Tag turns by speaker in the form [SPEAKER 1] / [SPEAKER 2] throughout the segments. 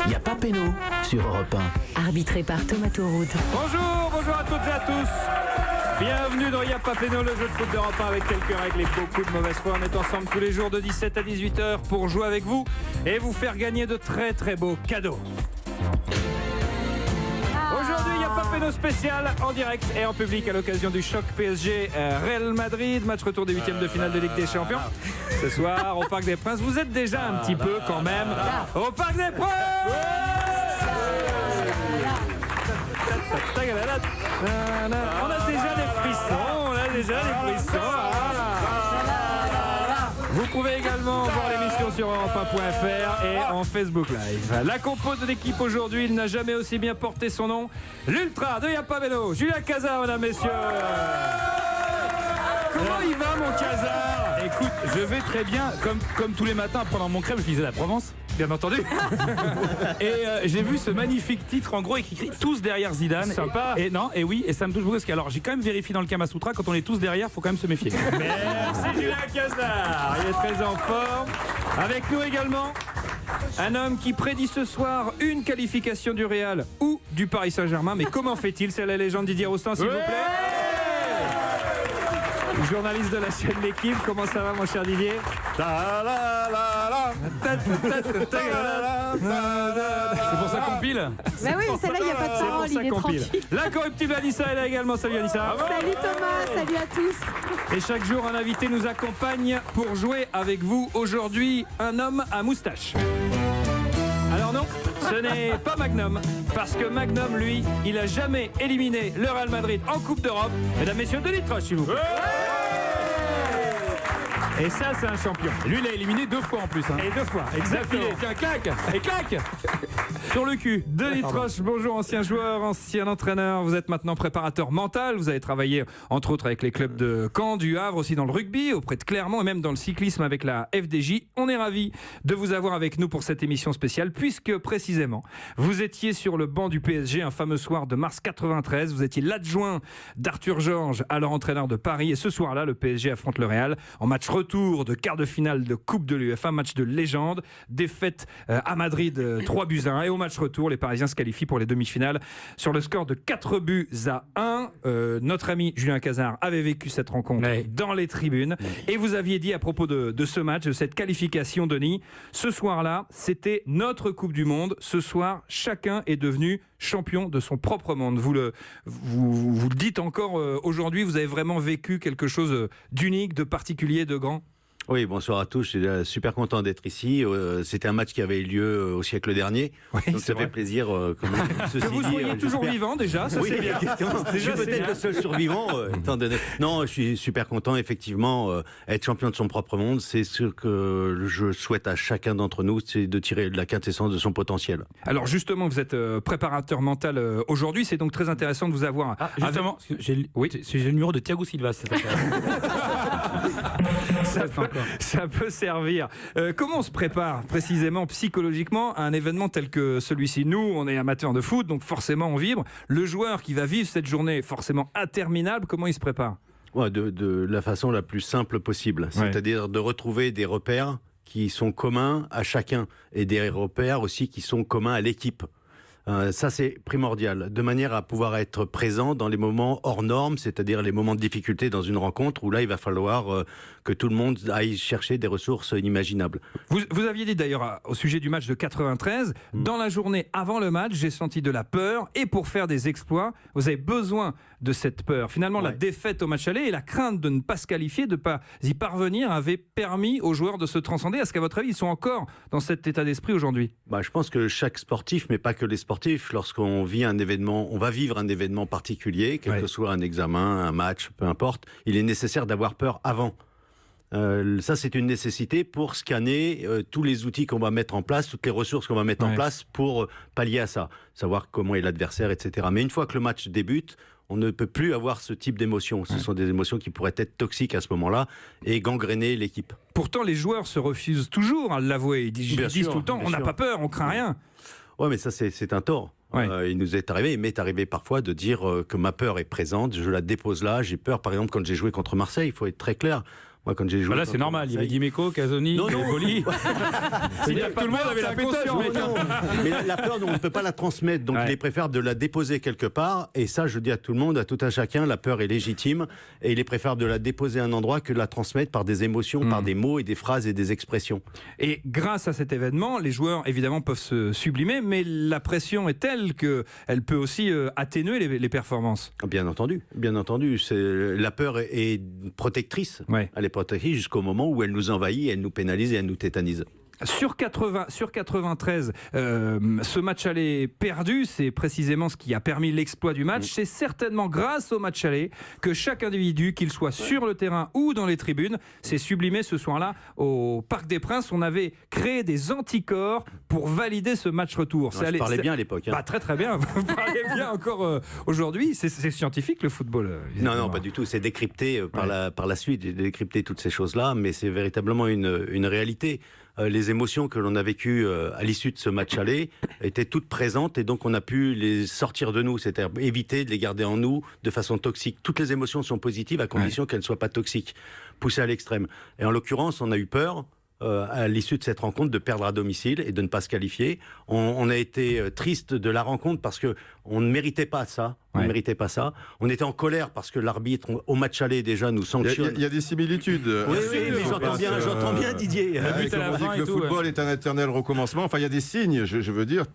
[SPEAKER 1] Il n'y a pas péno sur Europe 1.
[SPEAKER 2] Arbitré par Thomas Tauroud.
[SPEAKER 3] Bonjour à toutes et à tous. Bienvenue dans Y'a pas péno, le jeu de foot d'Europe 1 avec quelques règles et beaucoup de mauvaise foi. On est ensemble tous les jours de 17 à 18h pour jouer avec vous et vous faire gagner de très très beaux cadeaux. Aujourd'hui, il y a pas péno spécial en direct et en public à l'occasion du choc PSG Real Madrid, match retour des huitièmes de finale de Ligue des Champions. Ce soir au Parc des Princes, vous êtes déjà un petit peu quand même au Parc des Princes. On a déjà des frissons, Vous pouvez également voir l'émission sur europe1.fr et en Facebook Live. La compo de l'équipe aujourd'hui, il n'a jamais aussi bien porté son nom. L'Ultra de Y'a pas péno, Julien Cazard, mesdames, messieurs. Comment il va, mon Cazard?
[SPEAKER 4] Écoute, je vais très bien, comme tous les matins pendant mon crème, je lisais la Provence.
[SPEAKER 3] Bien entendu.
[SPEAKER 4] Et j'ai vu ce magnifique titre, en gros, écrit tous derrière Zidane.
[SPEAKER 3] Sympa.
[SPEAKER 4] Et ça me touche beaucoup parce que alors j'ai quand même vérifié dans le Kama Sutra, quand on est tous derrière, faut quand même se méfier.
[SPEAKER 3] Merci Julien Cazard. Il est très en forme. Avec nous également, un homme qui prédit ce soir une qualification du Real ou du Paris Saint-Germain. Mais comment fait-il? C'est la légende Didier Roustan, s'il vous plaît. Journaliste de la chaîne L'équipe, comment ça va mon cher Didier?
[SPEAKER 4] C'est pour ça qu'on pile.
[SPEAKER 5] Bah oui, celle-là, il n'y a pas de parole, il est tranquille.
[SPEAKER 3] L'incorruptible Anissa est là également. Salut Anissa.
[SPEAKER 5] Salut Thomas, salut à tous.
[SPEAKER 3] Et chaque jour, un invité nous accompagne pour jouer avec vous. Aujourd'hui, un homme à moustache. Alors non, ce n'est pas Magnum, parce que Magnum, lui, il a jamais éliminé le Real Madrid en Coupe d'Europe. Mesdames, messieurs, Denis Troche, s'il vous plaît. Et ça, c'est un champion.
[SPEAKER 4] Lui, il a éliminé 2 fois en plus. Hein.
[SPEAKER 3] Et 2 fois, exactement.
[SPEAKER 4] Tiens, claque. Et claque. Sur le cul.
[SPEAKER 3] Denis Troche, bonjour, ancien joueur, ancien entraîneur. Vous êtes maintenant préparateur mental. Vous avez travaillé, entre autres, avec les clubs de Caen, du Havre, aussi dans le rugby, auprès de Clermont et même dans le cyclisme avec la FDJ. On est ravis de vous avoir avec nous pour cette émission spéciale, puisque précisément, vous étiez sur le banc du PSG un fameux soir de mars 93. Vous étiez l'adjoint d'Arthur Georges, alors entraîneur de Paris. Et ce soir-là, le PSG affronte le Real en match retour de quart de finale de Coupe de l'UEFA, match de légende, défaite à Madrid 3-1, et au match retour, les Parisiens se qualifient pour les demi-finales sur le score de 4-1. Notre ami Julien Cazard avait vécu cette rencontre dans les tribunes, et vous aviez dit à propos de ce match, de cette qualification, Denis, ce soir-là, c'était notre Coupe du Monde. Ce soir, chacun est devenu champion de son propre monde. Vous le dites encore aujourd'hui, vous avez vraiment vécu quelque chose d'unique, de particulier, de grand.
[SPEAKER 6] Oui, bonsoir à tous, je suis super content d'être ici. C'était un match qui avait eu lieu au siècle dernier, donc ça fait plaisir.
[SPEAKER 3] Que vous soyez toujours vivant déjà, ça c'est bien.
[SPEAKER 6] Je suis peut-être le seul survivant. Non, je suis super content, effectivement. Être champion de son propre monde, c'est ce que je souhaite à chacun d'entre nous, c'est de tirer de la quintessence de son potentiel.
[SPEAKER 3] Alors justement, vous êtes préparateur mental aujourd'hui, c'est donc très intéressant de vous avoir.
[SPEAKER 4] Ah, justement, j'ai le numéro de Thiago Silva, c'est
[SPEAKER 3] ça peut servir. Comment on se prépare précisément, psychologiquement, à un événement tel que celui-ci? Nous, on est amateurs de foot, donc forcément on vibre. Le joueur qui va vivre cette journée forcément interminable, comment il se prépare?
[SPEAKER 6] De la façon la plus simple possible, c'est-à-dire de retrouver des repères qui sont communs à chacun et des repères aussi qui sont communs à l'équipe. Ça, c'est primordial, de manière à pouvoir être présent dans les moments hors normes, c'est-à-dire les moments de difficulté dans une rencontre où là, il va falloir que tout le monde aille chercher des ressources inimaginables.
[SPEAKER 3] Vous aviez dit d'ailleurs au sujet du match de 93, dans la journée avant le match, j'ai senti de la peur, et pour faire des exploits, vous avez besoin de cette peur. Finalement, la défaite au match aller et la crainte de ne pas se qualifier, de ne pas y parvenir, avait permis aux joueurs de se transcender. Est-ce qu'à votre avis, ils sont encore dans cet état d'esprit aujourd'hui?
[SPEAKER 6] Je pense que chaque sportif, mais pas que les sportifs, lorsqu'on vit un événement, on va vivre un événement particulier, quel que soit un examen, un match, peu importe, il est nécessaire d'avoir peur avant. Ça, c'est une nécessité pour scanner tous les outils qu'on va mettre en place, toutes les ressources qu'on va mettre en place pour pallier à ça, savoir comment est l'adversaire, etc. Mais une fois que le match débute, on ne peut plus avoir ce type d'émotions. Ce sont des émotions qui pourraient être toxiques à ce moment-là et gangréner l'équipe.
[SPEAKER 3] Pourtant, les joueurs se refusent toujours à l'avouer. Ils disent tout le temps, on n'a pas peur, on craint rien.
[SPEAKER 6] Ouais, mais ça, c'est un tort. Il nous est arrivé, il m'est arrivé parfois de dire que ma peur est présente, je la dépose là, j'ai peur, par exemple, quand j'ai joué contre Marseille, il faut être très clair. Moi, quand j'ai joué.
[SPEAKER 4] Là, c'est normal. Il y avait Dimeco, Casoni, Boli.
[SPEAKER 3] Tout le monde avait la pétoche, mec.
[SPEAKER 6] Mais la peur, on ne peut pas la transmettre. Donc, il est préférable de la déposer quelque part. Et ça, je dis à tout le monde, à tout un chacun, la peur est légitime. Et il est préférable de la déposer à un endroit que de la transmettre par des émotions, par des mots et des phrases et des expressions.
[SPEAKER 3] Et grâce à cet événement, les joueurs, évidemment, peuvent se sublimer, mais la pression est telle qu'elle peut aussi atténuer les performances.
[SPEAKER 6] Bien entendu. La peur est protectrice.
[SPEAKER 3] Ouais.
[SPEAKER 6] Elle est protectrice jusqu'au moment où elle nous envahit, elle nous pénalise et elle nous tétanise.
[SPEAKER 3] Sur 93, ce match aller perdu, c'est précisément ce qui a permis l'exploit du match. C'est certainement grâce au match aller que chaque individu, qu'il soit sur le terrain ou dans les tribunes, s'est sublimé ce soir-là au Parc des Princes. On avait créé des anticorps pour valider ce match retour.
[SPEAKER 6] Je parlais bien à l'époque. Hein.
[SPEAKER 3] Bah, très bien, vous parlez bien encore aujourd'hui. C'est scientifique le football.
[SPEAKER 6] Non, pas du tout. C'est décrypté par la suite. J'ai décrypté toutes ces choses-là, mais c'est véritablement une réalité. Les émotions que l'on a vécues à l'issue de ce match aller étaient toutes présentes et donc on a pu les sortir de nous, c'est-à-dire éviter de les garder en nous de façon toxique. Toutes les émotions sont positives à condition qu'elles ne soient pas toxiques, poussées à l'extrême. Et en l'occurrence, on a eu peur à l'issue de cette rencontre de perdre à domicile et de ne pas se qualifier. On a été triste de la rencontre parce qu'on ne méritait pas ça. On ne méritait pas ça. On était en colère parce que l'arbitre, au match aller, déjà, nous sanctionne.
[SPEAKER 2] Il y a des similitudes.
[SPEAKER 6] Oui, mais j'entends bien Didier.
[SPEAKER 2] Le football est un éternel recommencement. Enfin, il y a des signes, je veux dire,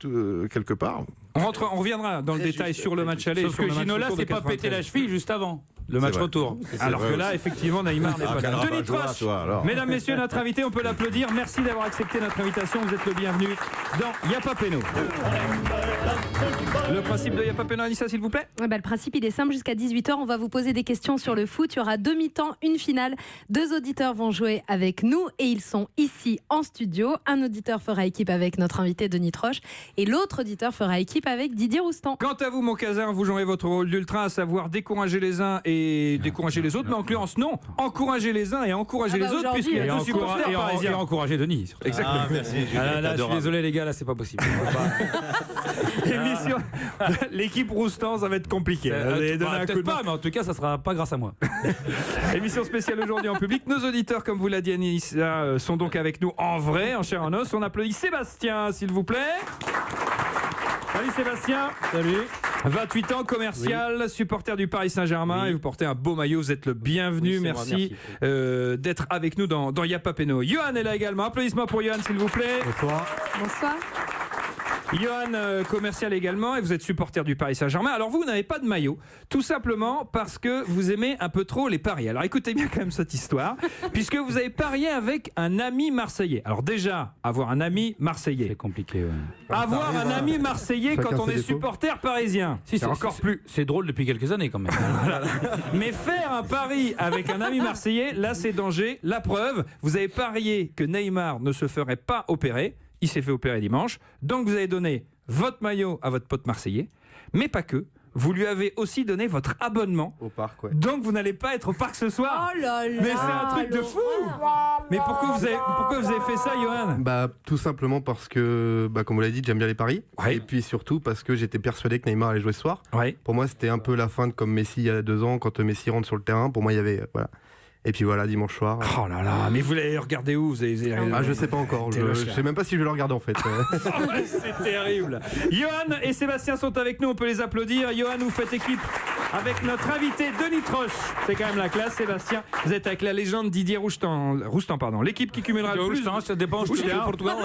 [SPEAKER 2] quelque part.
[SPEAKER 3] On reviendra dans le détail sur le match aller.
[SPEAKER 4] Sauf que Ginola s'est pas pété la cheville juste avant le match retour.
[SPEAKER 3] Alors que là, effectivement, Neymar n'est pas là. Denis Troche, mesdames, messieurs, notre invité, on peut l'applaudir. Merci d'avoir accepté notre invitation. Vous êtes le bienvenu dans Y'a pas péno. Le principe de Y'a pas péno, Anissa, s'il vous plaît.
[SPEAKER 5] Le principe, il est simple. Jusqu'à 18h, on va vous poser des questions sur le foot. Il y aura 2 mi-temps, une finale. 2 auditeurs vont jouer avec nous et ils sont ici en studio. Un auditeur fera équipe avec notre invité Denis Troche et l'autre auditeur fera équipe avec Didier Roustan.
[SPEAKER 3] Quant à vous, mon casin, vous jouez votre rôle d'ultra, à savoir décourager les uns et décourager les autres, mais en l'occurrence, non, encourager les uns et encourager les autres, puisqu'il y a deux supporters parisiens.
[SPEAKER 4] Et encourager Denis. Surtout.
[SPEAKER 3] Exactement.
[SPEAKER 6] Merci,
[SPEAKER 4] Là, je suis désolé, les gars, là, c'est pas possible.
[SPEAKER 3] Émission. L'équipe Roustan, ça va être compliqué.
[SPEAKER 4] Peut-être pas, mais en tout cas, ça sera pas grâce à moi.
[SPEAKER 3] Émission spéciale aujourd'hui en public. Nos auditeurs, comme vous l'a dit Anissa, sont donc avec nous en vrai, en chair en os. On applaudit Sébastien, s'il vous plaît. Salut Sébastien.
[SPEAKER 4] Salut.
[SPEAKER 3] 28 ans, commercial, supporter du Paris Saint-Germain, et vous portez un beau maillot, vous êtes le bienvenu. Merci d'être avec nous dans Y'a pas péno. Johan est là également. Applaudissements pour Johan, s'il vous plaît.
[SPEAKER 5] Bonsoir.
[SPEAKER 3] Johan, commercial également, et vous êtes supporter du Paris Saint-Germain. Alors vous n'avez pas de maillot, tout simplement parce que vous aimez un peu trop les paris. Alors écoutez bien quand même cette histoire, puisque vous avez parié avec un ami marseillais. Alors déjà, avoir un ami marseillais.
[SPEAKER 4] C'est compliqué, ouais.
[SPEAKER 3] Avoir un ami marseillais quand on est supporter parisien.
[SPEAKER 4] Si,
[SPEAKER 3] c'est encore plus.
[SPEAKER 4] C'est drôle depuis quelques années quand même.
[SPEAKER 3] Mais faire un pari avec un ami marseillais, là c'est danger. La preuve, vous avez parié que Neymar ne se ferait pas opérer. Il s'est fait opérer dimanche. Donc vous avez donné votre maillot à votre pote marseillais, mais pas que. Vous lui avez aussi donné votre abonnement
[SPEAKER 2] au parc. Ouais.
[SPEAKER 3] Donc vous n'allez pas être au parc ce soir.
[SPEAKER 5] Oh là là.
[SPEAKER 3] Mais c'est un truc de fou. Mais pourquoi vous avez fait ça, Johan ?
[SPEAKER 7] Tout simplement parce que, comme vous l'avez dit, j'aime bien les paris.
[SPEAKER 3] Ouais.
[SPEAKER 7] Et puis surtout parce que j'étais persuadé que Neymar allait jouer ce soir.
[SPEAKER 3] Ouais.
[SPEAKER 7] Pour moi, c'était un peu la fin de comme Messi il y a 2 ans, quand Messi rentre sur le terrain. Pour moi, il y avait... voilà. Et puis voilà, dimanche soir.
[SPEAKER 3] Oh là là, mais vous l'avez regardé où ?
[SPEAKER 7] Je sais pas encore. Je sais même pas si je vais le regarder en fait.
[SPEAKER 3] C'est terrible. Johan et Sébastien sont avec nous, on peut les applaudir. Johan, vous faites équipe avec notre invité Denis Troche. C'est quand même la classe, Sébastien. Vous êtes avec la légende Didier Roustan, l'équipe qui cumulera le plus.
[SPEAKER 4] Ça dépend, je suis au Portugal.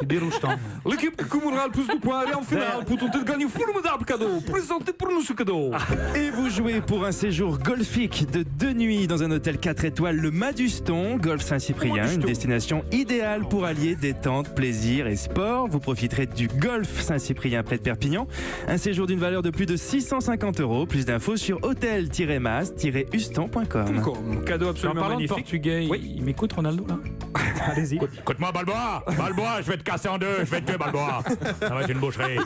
[SPEAKER 4] Didier Roustan.
[SPEAKER 3] L'équipe qui cumulera le plus de points et en finale pour tenter de gagner un formidable cadeau. Présentez pour nous ce cadeau.
[SPEAKER 8] Et vous jouez pour un séjour golfique de 2 nuits dans un hôtel 4 étoiles, le Maduston, Golf Saint-Cyprien, une destination idéale pour allier détente, plaisir et sport. Vous profiterez du Golf Saint-Cyprien près de Perpignan. Un séjour d'une valeur de plus de 650 €. Plus d'infos sur hôtel-mas-uston.com.
[SPEAKER 3] Cadeau absolument
[SPEAKER 4] magnifique.
[SPEAKER 3] Portugais,
[SPEAKER 4] il m'écoute Ronaldo là ?
[SPEAKER 3] Allez-y.
[SPEAKER 4] Écoute-moi, Balboa, je vais te casser en deux, je vais te tuer, Balboa. Ça va être une boucherie.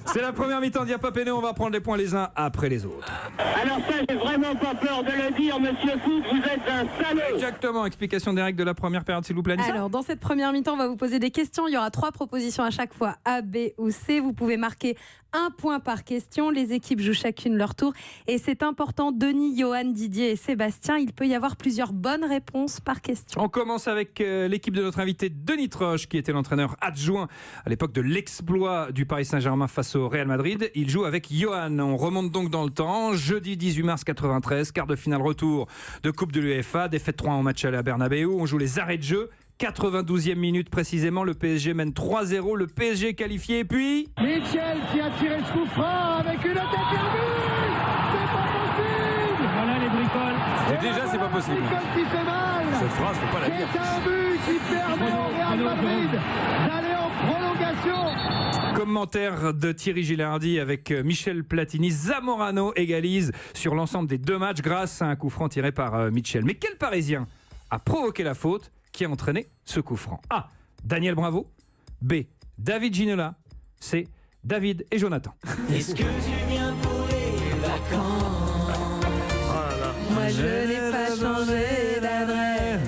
[SPEAKER 3] C'est la première mi-temps d'Yapapeno, on va prendre les points les uns après les autres.
[SPEAKER 9] Alors ça, j'ai vraiment pas peur de le dire, monsieur Foot, vous êtes un salaud.
[SPEAKER 3] Exactement, explication des règles de la première période, s'il vous plaît. Anissa.
[SPEAKER 5] Alors, dans cette première mi-temps, on va vous poser des questions. Il y aura 3 propositions à chaque fois, A, B ou C. Vous pouvez marquer 1 point par question. Les équipes jouent chacune leur tour. Et c'est important, Denis, Johan, Didier et Sébastien, il peut y avoir plusieurs bonnes réponses par question.
[SPEAKER 3] On commence avec l'équipe de notre invité Denis Troche, qui était l'entraîneur adjoint à l'époque de l'exploit du Paris Saint-Germain face au Real Madrid. Il joue avec Johan. On remonte donc dans le temps. Jeudi 18 mars 93, quart de finale retour de Coupe de l'UEFA, défaite 3-1 en match aller à Bernabeu. On joue les arrêts de jeu. 92e minute précisément, le PSG mène 3-0, le PSG qualifié, et puis...
[SPEAKER 9] Michel qui a tiré ce coup franc avec une attaque à but. C'est pas possible. Voilà les bricoles.
[SPEAKER 4] Et déjà, c'est pas possible.
[SPEAKER 9] Bricole qui fait mal.
[SPEAKER 4] Cette phrase, faut pas la dire.
[SPEAKER 9] C'est un but qui permet au Real Madrid d'aller en prolongation.
[SPEAKER 3] Commentaire de Thierry Gilardi avec Michel Platini. Zamorano égalise sur l'ensemble des 2 matchs grâce à un coup franc tiré par Michel. Mais quel Parisien a provoqué la faute qui a entraîné ce coup franc? A. Daniel Bravo. B. David Ginola. C. David et Jonathan.
[SPEAKER 1] Est-ce que tu viens pour les vacances?
[SPEAKER 5] Moi, je n'ai pas changé d'adresse.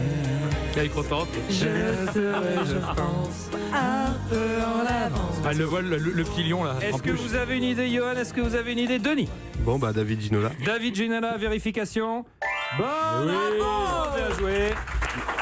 [SPEAKER 4] Elle est contente.
[SPEAKER 5] Je serai, je pense, un peu en avance.
[SPEAKER 4] Ah, le voile, le petit lion là.
[SPEAKER 3] Est-ce que vous avez une idée, Johan? Est-ce que vous avez une idée, Denis?
[SPEAKER 7] Bon, bah, David Ginola.
[SPEAKER 3] David Ginola, vérification. Bonne réponse, bien joué.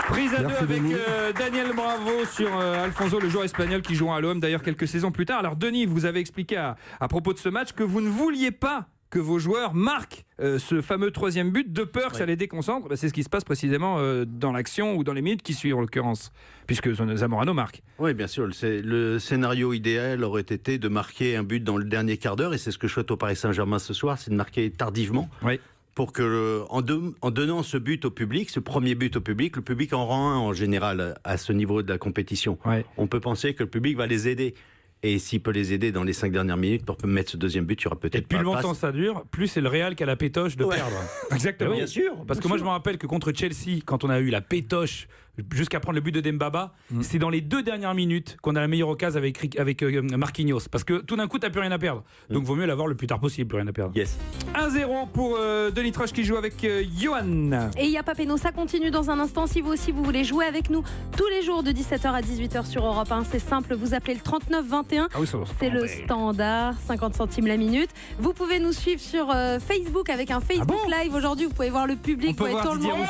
[SPEAKER 3] Prise à 2
[SPEAKER 7] Merci,
[SPEAKER 3] avec
[SPEAKER 7] Denis.
[SPEAKER 3] Daniel Bravo sur Alfonso, le joueur espagnol qui joue à l'OM d'ailleurs quelques saisons plus tard. Alors Denis, vous avez expliqué à propos de ce match que vous ne vouliez pas que vos joueurs marquent ce fameux 3e but de peur que ça les déconcentre. C'est ce qui se passe précisément dans l'action ou dans les minutes qui suivent en l'occurrence, puisque Zamorano marque.
[SPEAKER 6] Oui, bien sûr. Le scénario idéal aurait été de marquer un but dans le dernier quart d'heure, et c'est ce que je souhaite au Paris Saint-Germain ce soir, c'est de marquer tardivement.
[SPEAKER 3] Oui.
[SPEAKER 6] Pour que, en donnant ce but au public, ce premier but au public, le public en rend un en général à ce niveau de la compétition.
[SPEAKER 3] Ouais.
[SPEAKER 6] On peut penser que le public va les aider. Et s'il peut les aider dans les 5 dernières minutes pour mettre ce 2e but, il y aura peut-être
[SPEAKER 4] Et plus
[SPEAKER 6] pas
[SPEAKER 4] longtemps ça dure, plus c'est le Real qui a la pétoche de perdre.
[SPEAKER 3] Exactement.
[SPEAKER 6] Bien sûr.
[SPEAKER 4] Parce que moi je me rappelle que contre Chelsea, quand on a eu la pétoche jusqu'à prendre le but de Dembaba, c'est dans les 2 dernières minutes qu'on a la meilleure occasion avec Marquinhos. Parce que tout d'un coup, t'as plus rien à perdre. Donc vaut mieux l'avoir le plus tard possible, plus rien à perdre.
[SPEAKER 6] Yes.
[SPEAKER 3] 1-0 pour Denis Troche qui joue avec Johan.
[SPEAKER 5] Et Yapapeno, ça continue dans un instant. Si vous aussi vous voulez jouer avec nous tous les jours de 17h à 18h sur Europe 1, c'est simple, vous appelez le 39 21.
[SPEAKER 3] Ah oui, ça va.
[SPEAKER 5] C'est le standard, 50 centimes la minute. Vous pouvez nous suivre sur Facebook avec un Facebook Live. Aujourd'hui, vous pouvez voir le public.
[SPEAKER 3] On peut voir
[SPEAKER 5] tout le
[SPEAKER 3] Didier
[SPEAKER 5] monde.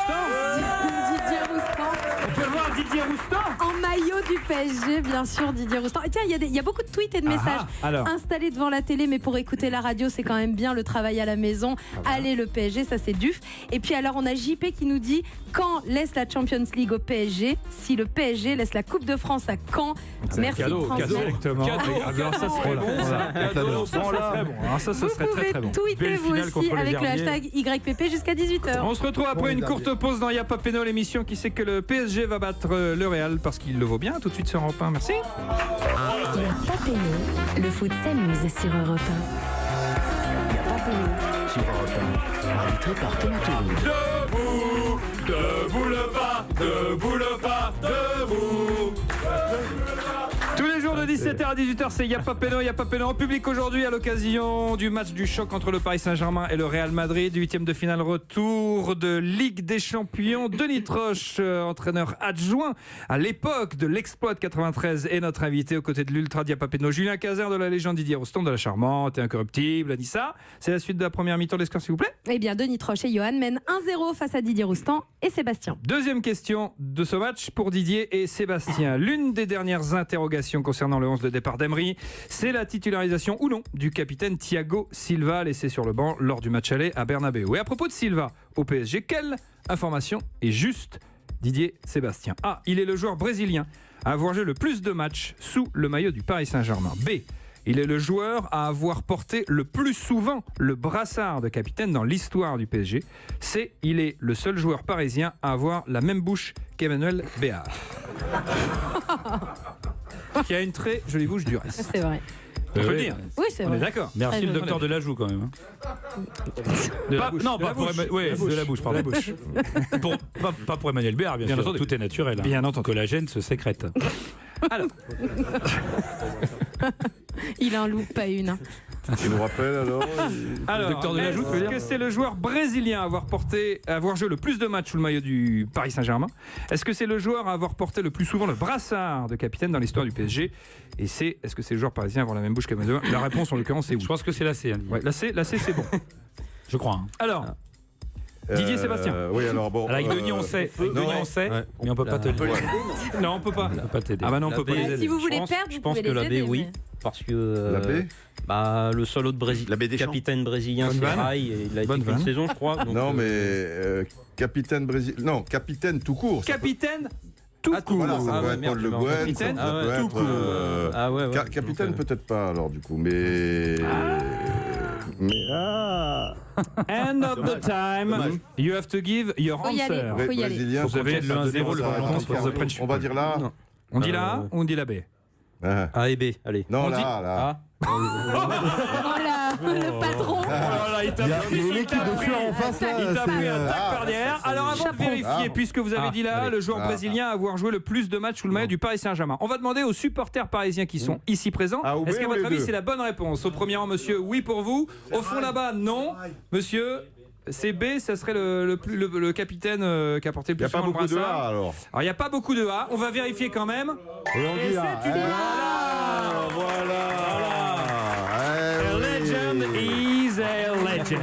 [SPEAKER 5] Didier Roustan.
[SPEAKER 3] On peut voir Didier Roustan.
[SPEAKER 5] En maillot du PSG, bien sûr, Didier Roustan. Et tiens, il y a beaucoup de tweets et de messages
[SPEAKER 3] alors.
[SPEAKER 5] installés devant la télé, mais pour écouter la radio, c'est quand même bien le travail à la maison. Allez, le PSG, ça c'est duf. Et puis alors, on a JP qui nous dit quand laisse la Champions League au PSG, si le PSG laisse la Coupe de France à Caen. Merci de transmettre.
[SPEAKER 3] Exactement. Alors ça serait bon, ça. Cadeau, ça serait bon. Alors ça serait
[SPEAKER 5] Vous
[SPEAKER 3] très
[SPEAKER 5] pouvez
[SPEAKER 3] très bon.
[SPEAKER 5] tweeter
[SPEAKER 4] Belle
[SPEAKER 5] vous
[SPEAKER 4] finale
[SPEAKER 5] aussi
[SPEAKER 4] contre les
[SPEAKER 5] avec le
[SPEAKER 4] Verviers.
[SPEAKER 5] hashtag YPP jusqu'à 18h.
[SPEAKER 3] On se retrouve après une courte pause dans Yapapeno, l'émission qui sait que le PSG va battre le Real parce qu'il le vaut bien. Tout de suite sur Europe 1. Merci.
[SPEAKER 10] Yapapeno, le foot s'amuse sur Europe
[SPEAKER 1] Yapapeno sur Europe 1. Arbitré par Thomas Touroud.
[SPEAKER 3] Debout, debout le pas, debout le pas, debout. Tous les jours de 17h à 18h, c'est Yapapeno en public aujourd'hui à l'occasion du match du choc entre le Paris Saint-Germain et le Real Madrid, 8e de finale retour de Ligue des Champions. Denis Troche, entraîneur adjoint à l'époque de l'exploit de 93, est notre invité aux côtés de l'ultra Yapapeno. Julien Cazard de la légende, Didier Roustan de la charmante et incorruptible Anissa. C'est la suite de la première mi-temps des scores, s'il vous plaît.
[SPEAKER 5] Eh bien, Denis Troche et Johan mènent 1-0 face à Didier Roustan et Sébastien.
[SPEAKER 3] Deuxième question de ce match pour Didier et Sébastien. L'une des dernières interrogations concernant le 11 de départ d'Emery, c'est la titularisation ou non du capitaine Thiago Silva, laissé sur le banc lors du match aller à Bernabeu. Et à propos de Silva au PSG, quelle information est juste, Didier, Sébastien? A. Il est le joueur brésilien à avoir joué le plus de matchs sous le maillot du Paris Saint-Germain. B. Il est le joueur à avoir porté le plus souvent le brassard de capitaine dans l'histoire du PSG. C. Il est le seul joueur parisien à avoir la même bouche qu'Emmanuel Béard. Qui a une très jolie bouche du reste.
[SPEAKER 5] C'est vrai.
[SPEAKER 3] On peut le dire.
[SPEAKER 5] Oui, c'est
[SPEAKER 3] On
[SPEAKER 5] vrai.
[SPEAKER 3] est d'accord.
[SPEAKER 4] Merci
[SPEAKER 5] Très
[SPEAKER 4] le
[SPEAKER 5] joli.
[SPEAKER 4] docteur de la joue quand même.
[SPEAKER 3] De la
[SPEAKER 4] Pas-
[SPEAKER 3] bouche.
[SPEAKER 4] non,
[SPEAKER 3] De
[SPEAKER 4] pas
[SPEAKER 3] la
[SPEAKER 4] pour
[SPEAKER 3] bouche.
[SPEAKER 4] Emmanuel. Ouais, de la bouche, pardon. Pas pour Emmanuel Béard, bien sûr.
[SPEAKER 3] entendu.
[SPEAKER 4] Tout est naturel.
[SPEAKER 3] Bien entendu.
[SPEAKER 4] Collagène se sécrète.
[SPEAKER 3] Alors,
[SPEAKER 5] Il en loupe pas une.
[SPEAKER 2] Tu nous rappelles alors
[SPEAKER 3] docteur de la joue, est-ce que c'est le joueur brésilien à avoir joué le plus de matchs sous le maillot du Paris Saint-Germain? Est-ce que c'est le joueur à avoir porté le plus souvent le brassard de capitaine dans l'histoire du PSG? Et est-ce que c'est le joueur parisien à avoir la même bouche qu'Emmanuel? La réponse en l'occurrence c'est oui.
[SPEAKER 4] Je pense que c'est la C.
[SPEAKER 3] Ouais, la C c'est bon.
[SPEAKER 4] Je crois. Hein.
[SPEAKER 3] Alors, Didier Sébastien.
[SPEAKER 2] Oui, alors bon.
[SPEAKER 4] Avec Denis, on sait. Avec Denis, on sait. Mais on peut pas te le dire.
[SPEAKER 3] Non, on peut pas.
[SPEAKER 4] On peut pas t'aider.
[SPEAKER 3] Ah bah non, on peut pas les
[SPEAKER 5] Si
[SPEAKER 3] aider.
[SPEAKER 5] vous voulez perdre,
[SPEAKER 11] Je
[SPEAKER 5] vous
[SPEAKER 11] pense
[SPEAKER 5] pouvez
[SPEAKER 11] que la
[SPEAKER 5] les
[SPEAKER 11] B,
[SPEAKER 5] aider.
[SPEAKER 11] oui.
[SPEAKER 5] mais-
[SPEAKER 11] Parce que
[SPEAKER 2] La B
[SPEAKER 11] le seul autre
[SPEAKER 6] La B des Champs.
[SPEAKER 11] capitaine brésilien,
[SPEAKER 3] Bonne
[SPEAKER 11] c'est
[SPEAKER 3] vanne.
[SPEAKER 11] Rai, et il a été
[SPEAKER 3] Bonne
[SPEAKER 11] qu'une
[SPEAKER 3] vanne.
[SPEAKER 11] saison, je crois. donc,
[SPEAKER 2] Non, mais capitaine brésilien. Non, capitaine tout court. ça peut-
[SPEAKER 3] Capitaine tout court.
[SPEAKER 2] Voilà, ça
[SPEAKER 11] Ah
[SPEAKER 2] peut
[SPEAKER 11] ouais,
[SPEAKER 2] être
[SPEAKER 11] merde,
[SPEAKER 2] Paul
[SPEAKER 11] je
[SPEAKER 2] Le
[SPEAKER 11] me
[SPEAKER 2] Guen, ça
[SPEAKER 3] Capitaine,
[SPEAKER 2] peut
[SPEAKER 11] ah ouais,
[SPEAKER 2] être,
[SPEAKER 3] tout court.
[SPEAKER 11] Ah ouais, ouais.
[SPEAKER 2] capitaine
[SPEAKER 11] Donc,
[SPEAKER 2] peut-être pas alors du coup, mais.
[SPEAKER 3] End of the time. You have to give your
[SPEAKER 5] Faut y aller.
[SPEAKER 3] answer.
[SPEAKER 5] Faut y aller.
[SPEAKER 2] Brésilien.
[SPEAKER 3] Vous avez le 1-0, le
[SPEAKER 2] Ça,
[SPEAKER 3] réponse pour The French
[SPEAKER 2] On va dire là.
[SPEAKER 11] Non.
[SPEAKER 3] On dit la A ou on dit la B?
[SPEAKER 2] Ah.
[SPEAKER 11] A et B, allez.
[SPEAKER 2] Non,
[SPEAKER 3] On
[SPEAKER 2] là,
[SPEAKER 3] dit-
[SPEAKER 2] là.
[SPEAKER 11] A.
[SPEAKER 5] Voilà, le patron.
[SPEAKER 3] Il t'a
[SPEAKER 7] Il y a une équipe de tueurs en face là.
[SPEAKER 3] Il t'a
[SPEAKER 7] c'est,
[SPEAKER 3] pris un tac par derrière. Alors avant de
[SPEAKER 5] Chaperon.
[SPEAKER 3] vérifier, puisque vous avez dit là,
[SPEAKER 11] allez.
[SPEAKER 3] le joueur brésilien à avoir joué le plus de matchs sous le maillot du Paris Saint-Germain. On va demander aux supporters parisiens qui sont ici présents.
[SPEAKER 2] Ah, ou B
[SPEAKER 3] Est-ce qu'à
[SPEAKER 2] ou
[SPEAKER 3] votre
[SPEAKER 2] les
[SPEAKER 3] avis
[SPEAKER 2] deux
[SPEAKER 3] c'est la bonne réponse? Au premier rang, monsieur, oui pour vous. Au fond là-bas, non. Monsieur, c'est B, ça serait le capitaine qui a porté le
[SPEAKER 2] Il n'y
[SPEAKER 3] plus
[SPEAKER 2] a pas
[SPEAKER 3] souvent le
[SPEAKER 2] beaucoup de
[SPEAKER 3] brassard.
[SPEAKER 2] A alors.
[SPEAKER 3] Alors il n'y a pas beaucoup de A. On va vérifier quand même.
[SPEAKER 2] Et on dit A.
[SPEAKER 3] c'est une A legend is a legend.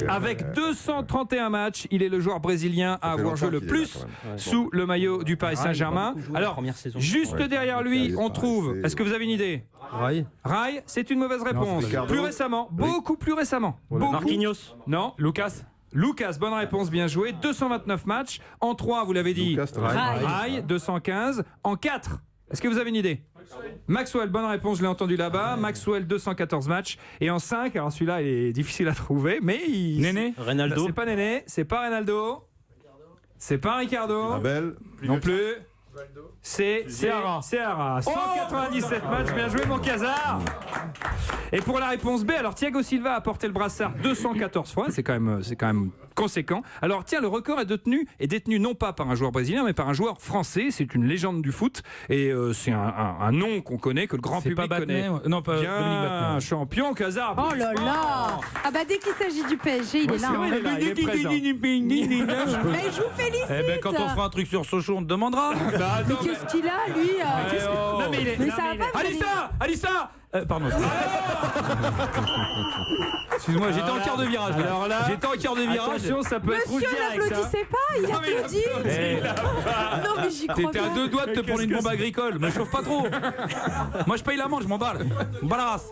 [SPEAKER 3] Avec 231 matchs, il est le joueur brésilien à
[SPEAKER 2] Ça fait
[SPEAKER 3] avoir joué le
[SPEAKER 2] longtemps qu'il est là,
[SPEAKER 3] plus
[SPEAKER 2] quand même.
[SPEAKER 3] sous le maillot du Paris Saint-Germain. Alors, juste derrière lui, on trouve. Est-ce que vous avez une idée?
[SPEAKER 11] Rai.
[SPEAKER 3] Rai, c'est une mauvaise réponse.
[SPEAKER 2] Ricardo.
[SPEAKER 3] Plus récemment, beaucoup plus récemment. Beaucoup.
[SPEAKER 11] Marquinhos.
[SPEAKER 3] Non.
[SPEAKER 4] Lucas.
[SPEAKER 3] Lucas, bonne réponse, bien joué. 229 matchs. En 3, vous l'avez dit.
[SPEAKER 2] Lucas, Rai.
[SPEAKER 3] Rai, 215. En 4, est-ce que vous avez une idée? Maxwell, bonne réponse, je l'ai entendu là-bas. Maxwell, 214 matchs. Et en 5, alors celui-là, il est difficile à trouver, mais il.
[SPEAKER 4] Néné.
[SPEAKER 11] Ronaldo.
[SPEAKER 3] C'est pas Néné, c'est pas Ronaldo. C'est pas Ricardo.
[SPEAKER 2] Abel.
[SPEAKER 3] Non plus. C'est Seara. 197 matchs, bien joué mon Casar. Et pour la réponse B, alors Thiago Silva a porté le brassard 214 fois, c'est quand même conséquent. Alors tiens, le record est détenu non pas par un joueur brésilien, mais par un joueur français. C'est une légende du foot et c'est un nom qu'on connaît, que le grand
[SPEAKER 4] C'est
[SPEAKER 3] public
[SPEAKER 4] pas
[SPEAKER 3] connaît.
[SPEAKER 4] Battenet. Non, pas Dominique
[SPEAKER 3] Bien,
[SPEAKER 4] Battenet.
[SPEAKER 3] champion Casar.
[SPEAKER 5] Oh là là. Ah bah dès qu'il s'agit du PSG, il est là.
[SPEAKER 3] C'est vrai, il est là, il est présent.
[SPEAKER 5] Mais je vous félicite.
[SPEAKER 4] Eh ben, quand on fera un truc sur Sochaux, on te demandera.
[SPEAKER 3] Bah, attends, mais-
[SPEAKER 5] Qu'est-ce qu'il a, lui
[SPEAKER 3] Non, mais il est-
[SPEAKER 5] Mais
[SPEAKER 3] non,
[SPEAKER 5] ça
[SPEAKER 3] mais
[SPEAKER 5] va
[SPEAKER 3] il est-
[SPEAKER 5] pas, vous
[SPEAKER 3] Alissa, Alissa.
[SPEAKER 4] Pardon. Excuse-moi, j'étais en quart de virage. là.
[SPEAKER 3] Alors là,
[SPEAKER 4] J'étais en quart de virage.
[SPEAKER 3] attention, ça peut être rouge
[SPEAKER 5] Monsieur,
[SPEAKER 3] direct. hein.
[SPEAKER 5] n'applaudissez pas, il applaudit.
[SPEAKER 4] Eh,
[SPEAKER 5] Non mais j'y crois
[SPEAKER 4] T'étais à
[SPEAKER 5] pas.
[SPEAKER 4] 2 doigts de te prendre une bombe agricole. Me chauffe pas trop. Moi, je paye l'amende, je m'en bats la race.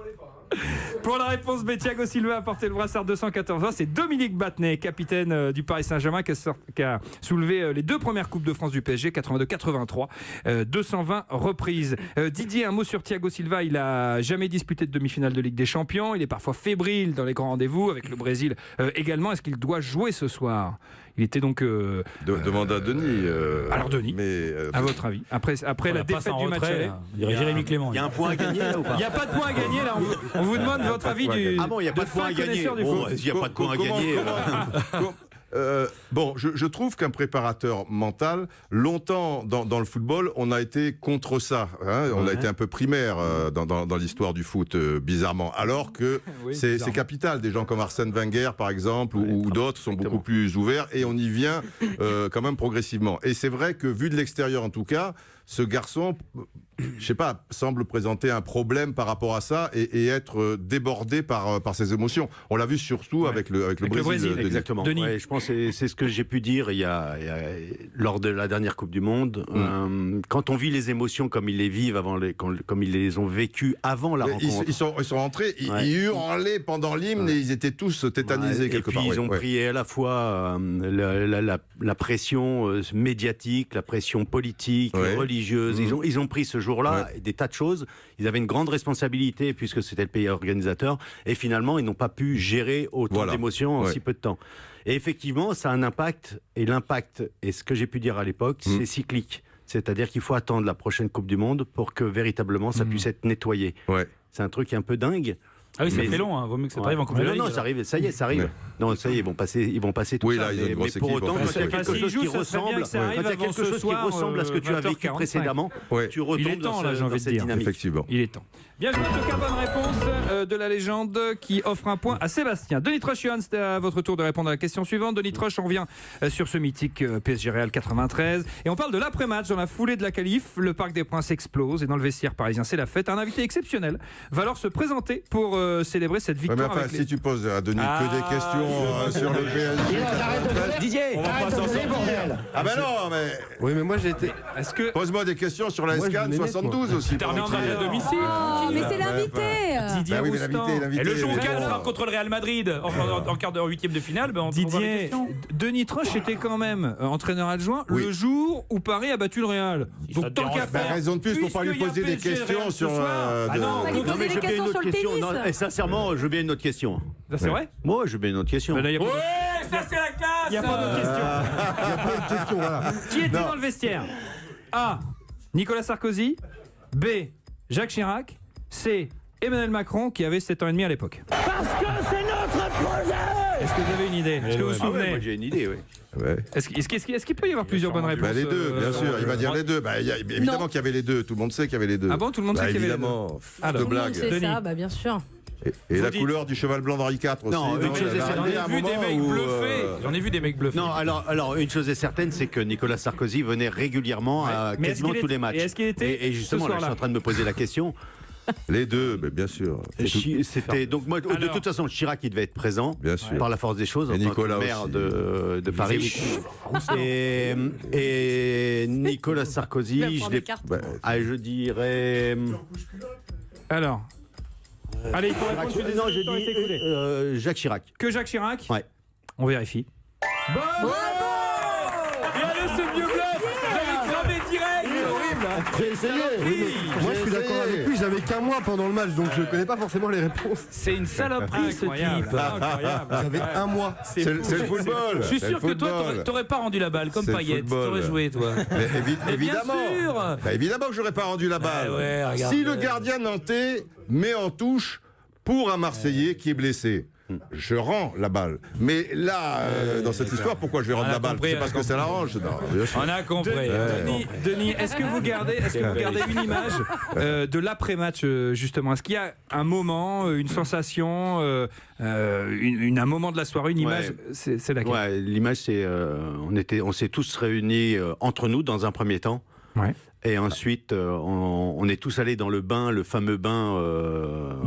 [SPEAKER 3] Pour la réponse B, Thiago Silva a porté le brassard 214 ans. C'est Dominique Battenet, capitaine du Paris Saint-Germain, qui a soulevé les 2 premières Coupes de France du PSG, 82-83, 220 reprises. Didier, un mot sur Thiago Silva. Il a jamais disputé de demi-finale de Ligue des Champions. Il est parfois fébrile dans les grands rendez-vous, avec le Brésil également. Est-ce qu'il doit jouer ce soir? Il était donc...
[SPEAKER 2] Demande à Denis.
[SPEAKER 3] Alors, Denis,
[SPEAKER 2] mais,
[SPEAKER 3] à votre avis, après la défaite du match aller,
[SPEAKER 4] Il dirait Jérémy Clément.
[SPEAKER 6] Il y a un point à gagner là ou pas
[SPEAKER 3] il n'y a pas de point à gagner là. On vous demande votre avis du.
[SPEAKER 6] Ah bon, il n'y a pas de point à gagner.
[SPEAKER 3] connaisseur du
[SPEAKER 6] Bon,
[SPEAKER 3] foot.
[SPEAKER 6] il n'y a pas de point à gagner.
[SPEAKER 2] Bon, je trouve qu'un préparateur mental, longtemps dans le football, on a été contre ça. Hein, on a été un peu primaire dans l'histoire du foot, bizarrement. Alors que
[SPEAKER 3] Oui,
[SPEAKER 2] c'est
[SPEAKER 3] bizarrement.
[SPEAKER 2] capital. Des gens comme Arsène Wenger, par exemple, ou d'autres sont beaucoup plus ouverts et on y vient quand même progressivement. Et c'est vrai que, vu de l'extérieur en tout cas, ce garçon, je sais pas, semble présenter un problème par rapport à ça et être débordé par ses émotions. On l'a vu surtout avec le Brésil. Denis.
[SPEAKER 6] Exactement.
[SPEAKER 3] Denis.
[SPEAKER 6] Ouais, je pense que c'est ce que j'ai pu dire lors de la dernière Coupe du Monde. Quand on vit les émotions comme ils les vivent comme ils les ont vécues avant la
[SPEAKER 2] Mais
[SPEAKER 6] rencontre.
[SPEAKER 2] ils sont rentrés,
[SPEAKER 6] Ouais.
[SPEAKER 2] ils hurlaient pendant l'hymne et ils étaient tous tétanisés
[SPEAKER 6] Ouais,
[SPEAKER 2] quelque
[SPEAKER 6] et puis
[SPEAKER 2] part.
[SPEAKER 6] ils ont pris à la fois la pression médiatique, la pression politique,
[SPEAKER 2] Ouais.
[SPEAKER 6] religieuse. Ils ont pris ce jour-là des tas de choses. Ils avaient une grande responsabilité puisque c'était le pays organisateur. Et finalement, ils n'ont pas pu gérer autant d'émotions en si peu de temps. Et effectivement, ça a un impact. Et l'impact, et ce que j'ai pu dire à l'époque, c'est cyclique. C'est-à-dire qu'il faut attendre la prochaine Coupe du Monde pour que véritablement ça puisse être nettoyé.
[SPEAKER 2] Ouais.
[SPEAKER 6] C'est un truc un peu dingue.
[SPEAKER 4] Ah oui, ça fait long, hein. Vaut mieux que ça arrive en Coupe de la Ligue.
[SPEAKER 6] Non, ça arrive, ça y est, ça arrive.
[SPEAKER 2] Ouais.
[SPEAKER 6] Non, ça y est, ils vont passer tout
[SPEAKER 2] Oui,
[SPEAKER 6] ça.
[SPEAKER 2] là, ils ont une grosse
[SPEAKER 6] mais pour
[SPEAKER 2] équipe,
[SPEAKER 6] autant,
[SPEAKER 2] en
[SPEAKER 6] quand
[SPEAKER 2] fait.
[SPEAKER 6] il y a quelque chose qui ressemble, à ce que tu as vécu
[SPEAKER 3] 20h45.
[SPEAKER 6] précédemment,
[SPEAKER 2] Ouais.
[SPEAKER 6] tu retombes
[SPEAKER 3] Il est temps, là, j'ai
[SPEAKER 6] dans
[SPEAKER 3] envie de
[SPEAKER 6] cette
[SPEAKER 3] dire.
[SPEAKER 6] dynamique.
[SPEAKER 2] Effectivement.
[SPEAKER 3] Il est temps. Bien joué, en tout cas, bonne réponse de la légende qui offre un point à Sébastien. Denis Troche, Johan, c'était à votre tour de répondre à la question suivante. Denis Troche, on revient sur ce mythique PSG Real 93. Et on parle de l'après-match. Dans la foulée de la qualif, le Parc des Princes explose et dans le vestiaire parisien, c'est la fête. Un invité exceptionnel va alors se présenter pour célébrer cette
[SPEAKER 2] Ouais,
[SPEAKER 3] victoire.
[SPEAKER 2] mais enfin,
[SPEAKER 3] avec
[SPEAKER 2] si tu poses à Denis que des questions sur le PSG,
[SPEAKER 1] Didier,
[SPEAKER 2] on va pas s'en sortir. Ah ben non, mais
[SPEAKER 7] Oui, mais moi j'ai été.
[SPEAKER 3] Est-ce que
[SPEAKER 2] pose-moi des questions sur la
[SPEAKER 7] Moi, je
[SPEAKER 2] SCAN
[SPEAKER 7] l'aimais,
[SPEAKER 2] 72 aussi.
[SPEAKER 4] Terminé en match à domicile.
[SPEAKER 5] Oh, mais c'est l'invité.
[SPEAKER 3] Didier
[SPEAKER 2] Bah oui, mais
[SPEAKER 3] Roustan.
[SPEAKER 2] l'invité.
[SPEAKER 4] Et le jour où
[SPEAKER 2] mais
[SPEAKER 4] Cannes
[SPEAKER 2] bon.
[SPEAKER 4] sera contre le Real Madrid en quart d'heure, huitième de finale, ben on va voir les
[SPEAKER 3] Didier,
[SPEAKER 4] questions.
[SPEAKER 3] Denis Troche était quand même entraîneur adjoint
[SPEAKER 2] Oui.
[SPEAKER 3] le jour où Paris a battu le Real.
[SPEAKER 4] Ça
[SPEAKER 3] Donc
[SPEAKER 4] te
[SPEAKER 3] tant
[SPEAKER 4] dérange
[SPEAKER 3] qu'à
[SPEAKER 2] Bah,
[SPEAKER 3] faire.
[SPEAKER 2] raison de plus pour pas lui
[SPEAKER 3] puisqu'il y a
[SPEAKER 2] poser des
[SPEAKER 3] PSG
[SPEAKER 2] questions
[SPEAKER 3] Real ce
[SPEAKER 2] sur.
[SPEAKER 3] soir. Ah non,
[SPEAKER 5] Fallait
[SPEAKER 6] Non,
[SPEAKER 5] poser
[SPEAKER 6] mais
[SPEAKER 5] des
[SPEAKER 6] je veux bien
[SPEAKER 5] questions
[SPEAKER 6] une
[SPEAKER 5] sur
[SPEAKER 6] autre
[SPEAKER 5] le
[SPEAKER 6] question.
[SPEAKER 5] tennis.
[SPEAKER 6] Non, et sincèrement, je veux bien une autre question.
[SPEAKER 3] Ça, c'est vrai.
[SPEAKER 6] Moi, je veux bien une autre question.
[SPEAKER 3] Ben là, il y a pas de-
[SPEAKER 4] Ouais, ça c'est la classe.
[SPEAKER 3] il y a pas d'autre question.
[SPEAKER 7] Question, voilà.
[SPEAKER 3] Qui était dans le vestiaire? A. Nicolas Sarkozy. B. Jacques Chirac. C. Emmanuel Macron qui avait 7 ans et demi à l'époque.
[SPEAKER 9] Parce que c'est notre projet.
[SPEAKER 3] Est-ce que vous avez une idée? Est-ce que vous vous
[SPEAKER 6] Ah ouais,
[SPEAKER 3] souvenez?
[SPEAKER 6] moi, j'ai une idée, oui.
[SPEAKER 2] Ouais.
[SPEAKER 3] Est-ce qu'il peut y avoir plusieurs bonnes réponses?
[SPEAKER 2] Bah, les deux, bien sûr. Il va dire les deux. Bah, évidemment
[SPEAKER 5] Non.
[SPEAKER 2] qu'il y avait les deux. Tout le monde sait qu'il y avait les deux.
[SPEAKER 3] Ah bon, tout le monde
[SPEAKER 2] Bah,
[SPEAKER 3] sait qu'il y avait les deux.
[SPEAKER 2] évidemment.
[SPEAKER 3] Alors,
[SPEAKER 2] de
[SPEAKER 5] Tout le monde
[SPEAKER 2] blague.
[SPEAKER 5] sait
[SPEAKER 3] Denis.
[SPEAKER 5] ça, bah bien sûr.
[SPEAKER 2] Et
[SPEAKER 3] Vous
[SPEAKER 2] la
[SPEAKER 3] dites-
[SPEAKER 2] couleur du cheval blanc d'Henri IV aussi.
[SPEAKER 6] Non, une chose est
[SPEAKER 2] il va
[SPEAKER 6] certaine,
[SPEAKER 4] J'en
[SPEAKER 2] arriver un
[SPEAKER 4] ai vu des
[SPEAKER 2] moment
[SPEAKER 4] mecs
[SPEAKER 2] où,
[SPEAKER 4] bluffés. J'en ai vu des mecs bluffés.
[SPEAKER 6] Non, alors une chose est certaine, c'est que Nicolas Sarkozy venait régulièrement à
[SPEAKER 3] Mais est-ce
[SPEAKER 6] quasiment
[SPEAKER 3] qu'il
[SPEAKER 6] tous les
[SPEAKER 3] était-
[SPEAKER 6] matchs.
[SPEAKER 3] et est-ce qu'il était
[SPEAKER 6] Et justement,
[SPEAKER 3] ce
[SPEAKER 6] là, je suis
[SPEAKER 3] soir-là
[SPEAKER 6] en train de me poser la question.
[SPEAKER 2] Les deux, mais bien sûr.
[SPEAKER 6] C'était donc moi, de
[SPEAKER 3] Alors-
[SPEAKER 6] toute façon, Chirac il devait être présent,
[SPEAKER 2] Bien sûr.
[SPEAKER 6] par la force des choses, en
[SPEAKER 2] Et
[SPEAKER 6] tant que
[SPEAKER 2] Nicolas
[SPEAKER 6] maire
[SPEAKER 2] aussi.
[SPEAKER 6] de Paris. Et Nicolas
[SPEAKER 5] Il va
[SPEAKER 6] Sarkozy,
[SPEAKER 5] prendre des cartes.
[SPEAKER 6] je dirais.
[SPEAKER 3] Alors. Allez, il faut répondre. Je suis désolé,
[SPEAKER 6] Non,
[SPEAKER 3] le
[SPEAKER 6] j'ai
[SPEAKER 3] temps est écoulé.
[SPEAKER 6] dit Jacques Chirac.
[SPEAKER 3] Que Jacques Chirac?
[SPEAKER 6] Ouais.
[SPEAKER 3] On vérifie. Bonne réponse.
[SPEAKER 4] Regardez ce vieux bluff. J'avais cramé direct. C'est horrible.
[SPEAKER 7] J'ai essayé. Moi, je suis d'accord avec lui. J'avais qu'un mois pendant le match, donc je connais pas forcément les réponses.
[SPEAKER 4] C'est une saloperie ce
[SPEAKER 3] Incroyable.
[SPEAKER 4] type.
[SPEAKER 3] Incroyable.
[SPEAKER 7] J'avais un mois.
[SPEAKER 2] C'est le football.
[SPEAKER 4] Je suis
[SPEAKER 2] C'est
[SPEAKER 4] sûr
[SPEAKER 2] le
[SPEAKER 4] que toi,
[SPEAKER 2] football.
[SPEAKER 4] t'aurais pas rendu la balle comme
[SPEAKER 2] C'est le
[SPEAKER 4] Payet.
[SPEAKER 2] football.
[SPEAKER 4] T'aurais joué, toi.
[SPEAKER 2] Mais
[SPEAKER 4] Mais bien
[SPEAKER 2] évidemment.
[SPEAKER 4] sûr.
[SPEAKER 2] Bah, évidemment que j'aurais pas rendu la balle.
[SPEAKER 4] ouais, regarde.
[SPEAKER 2] Si le gardien nantais met en touche pour un Marseillais qui est blessé, je rends la balle. Mais là, dans cette histoire, pourquoi je vais rendre
[SPEAKER 4] On a
[SPEAKER 2] la balle?
[SPEAKER 4] compris,
[SPEAKER 2] C'est
[SPEAKER 4] on a
[SPEAKER 2] parce que ça l'arrange. Non, bien sûr.
[SPEAKER 4] On a compris.
[SPEAKER 3] Denis, est-ce que vous gardez une image de l'après-match justement? Est-ce qu'il y a un moment, une sensation, un moment de la soirée, une image? C'est laquelle?
[SPEAKER 6] Ouais, l'image, c'est on s'est tous réunis entre nous dans un premier temps.
[SPEAKER 3] Ouais.
[SPEAKER 6] Et ensuite, on est tous allés dans le bain, le fameux bain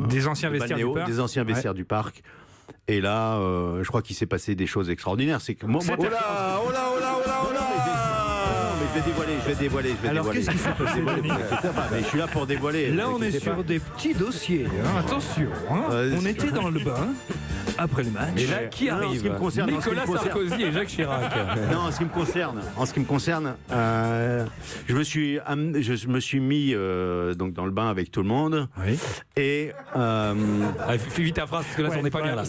[SPEAKER 3] Des anciens
[SPEAKER 6] de
[SPEAKER 3] vestiaires du
[SPEAKER 6] balnéo,
[SPEAKER 3] parc.
[SPEAKER 6] des anciens vestiaires du parc. Et là, je crois qu'il s'est passé des choses extraordinaires. C'est que moi,
[SPEAKER 2] Oh là, oh là, oh là, oh là, oh là.
[SPEAKER 6] je vais dévoiler.
[SPEAKER 3] Alors, qu'est-ce qui s'est passé, Denis?
[SPEAKER 6] Mais je suis là pour dévoiler.
[SPEAKER 3] Là, on est
[SPEAKER 6] n'inquiétez
[SPEAKER 3] sur
[SPEAKER 6] pas.
[SPEAKER 3] des petits dossiers. hein. Attention. hein. On était dans le bain après le match.
[SPEAKER 4] Et là, qui
[SPEAKER 6] Non, en ce
[SPEAKER 4] arrive
[SPEAKER 6] qui me concerne, en ce qui me
[SPEAKER 4] Nicolas
[SPEAKER 6] concerne.
[SPEAKER 4] Sarkozy et Jacques Chirac.
[SPEAKER 6] Non, en ce qui me concerne, je me suis mis donc dans le bain avec tout le monde.
[SPEAKER 3] Oui.
[SPEAKER 6] Et,
[SPEAKER 4] Fais vite ta phrase parce que là, on n'est pas bien là.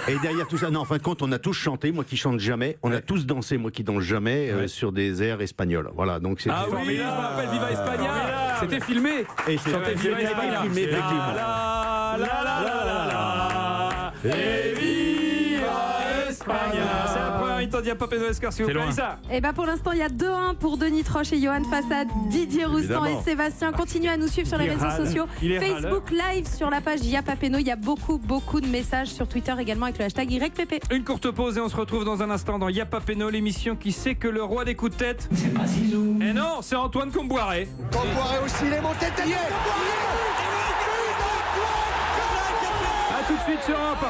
[SPEAKER 6] et derrière tout ça, non, en fin de compte, on a tous chanté, moi qui chante jamais. On a tous dansé, moi qui danse jamais, sur des airs espagnols. Voilà, donc c'est.
[SPEAKER 4] Ah oui, je me rappelle Viva España. C'était filmé.
[SPEAKER 6] Et c'est
[SPEAKER 4] Chantait Viva España.
[SPEAKER 6] filmé, effectivement.
[SPEAKER 4] La, la, la, la, la, la. Et Viva España.
[SPEAKER 3] C'est la première mi-temps d'Iapapeno Escar, s'il vous
[SPEAKER 4] C'est
[SPEAKER 3] plaît.
[SPEAKER 4] loin.
[SPEAKER 3] Alissa.
[SPEAKER 5] Et bah pour l'instant, il y a 2-1 pour Denis Troche et Johan face à Didier Roustan
[SPEAKER 2] Évidemment.
[SPEAKER 5] et Sébastien. Continuez à nous suivre sur les
[SPEAKER 3] Il
[SPEAKER 5] réseaux
[SPEAKER 3] râle.
[SPEAKER 5] sociaux.
[SPEAKER 3] Il est
[SPEAKER 5] Facebook Live sur la page Yapapeno. Il y a beaucoup de messages sur Twitter également avec le hashtag YPP.
[SPEAKER 3] Une courte pause et on se retrouve dans un instant dans Yapapeno, l'émission qui sait que le roi des coups de tête.
[SPEAKER 9] C'est pas Zizou.
[SPEAKER 3] Et non, c'est Antoine Comboiré.
[SPEAKER 9] Comboiré aussi, il est monté tête.
[SPEAKER 3] A tout de suite sur Europe.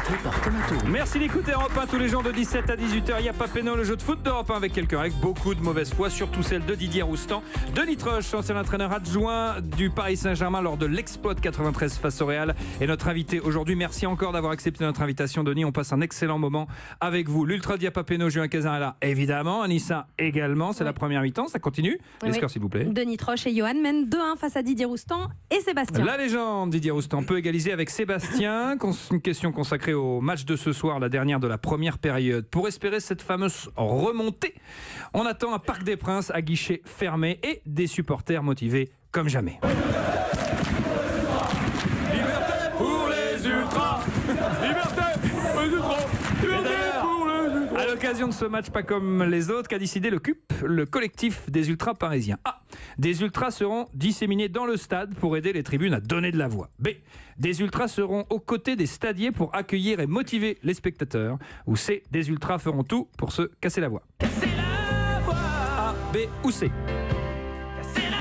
[SPEAKER 1] Présenté par Tomato.
[SPEAKER 3] Merci d'écouter Europe 1 tous les jours de 17 à 18h. Il n'y a pas péno, le jeu de foot d'Europe 1 avec quelques règles, beaucoup de mauvaise foi, surtout celle de Didier Roustan. Denis Troche, ancien entraîneur adjoint du Paris Saint-Germain lors de l'Expo de 93 face au Real, est notre invité aujourd'hui. Merci encore d'avoir accepté notre invitation, Denis. On passe un excellent moment avec vous. L'Ultra Diapapéno, Julien Cazin est là, évidemment. Anissa également. C'est la première mi-temps. Ça continue. Les scores, s'il vous plaît.
[SPEAKER 5] Denis Troche et Johan mènent 2-1 face à Didier Roustan et Sébastien.
[SPEAKER 3] La légende Didier Roustan peut égaliser avec Sébastien. Une question consacrée au match de ce soir, la dernière de la première période. Pour espérer cette fameuse remontée, on attend un Parc des Princes à guichet fermé et des supporters motivés comme jamais. Liberté pour les ultras. Liberté pour les ultras. À l'occasion de ce match pas comme les autres, qu'a décidé le CUP, le collectif des ultras parisiens. A. Des ultras seront disséminés dans le stade pour aider les tribunes à donner de la voix. B. Des ultras seront aux côtés des stadiers pour accueillir et motiver les spectateurs. Ou C. Des ultras feront tout pour se casser la voix. Casser la voix. A, B ou C.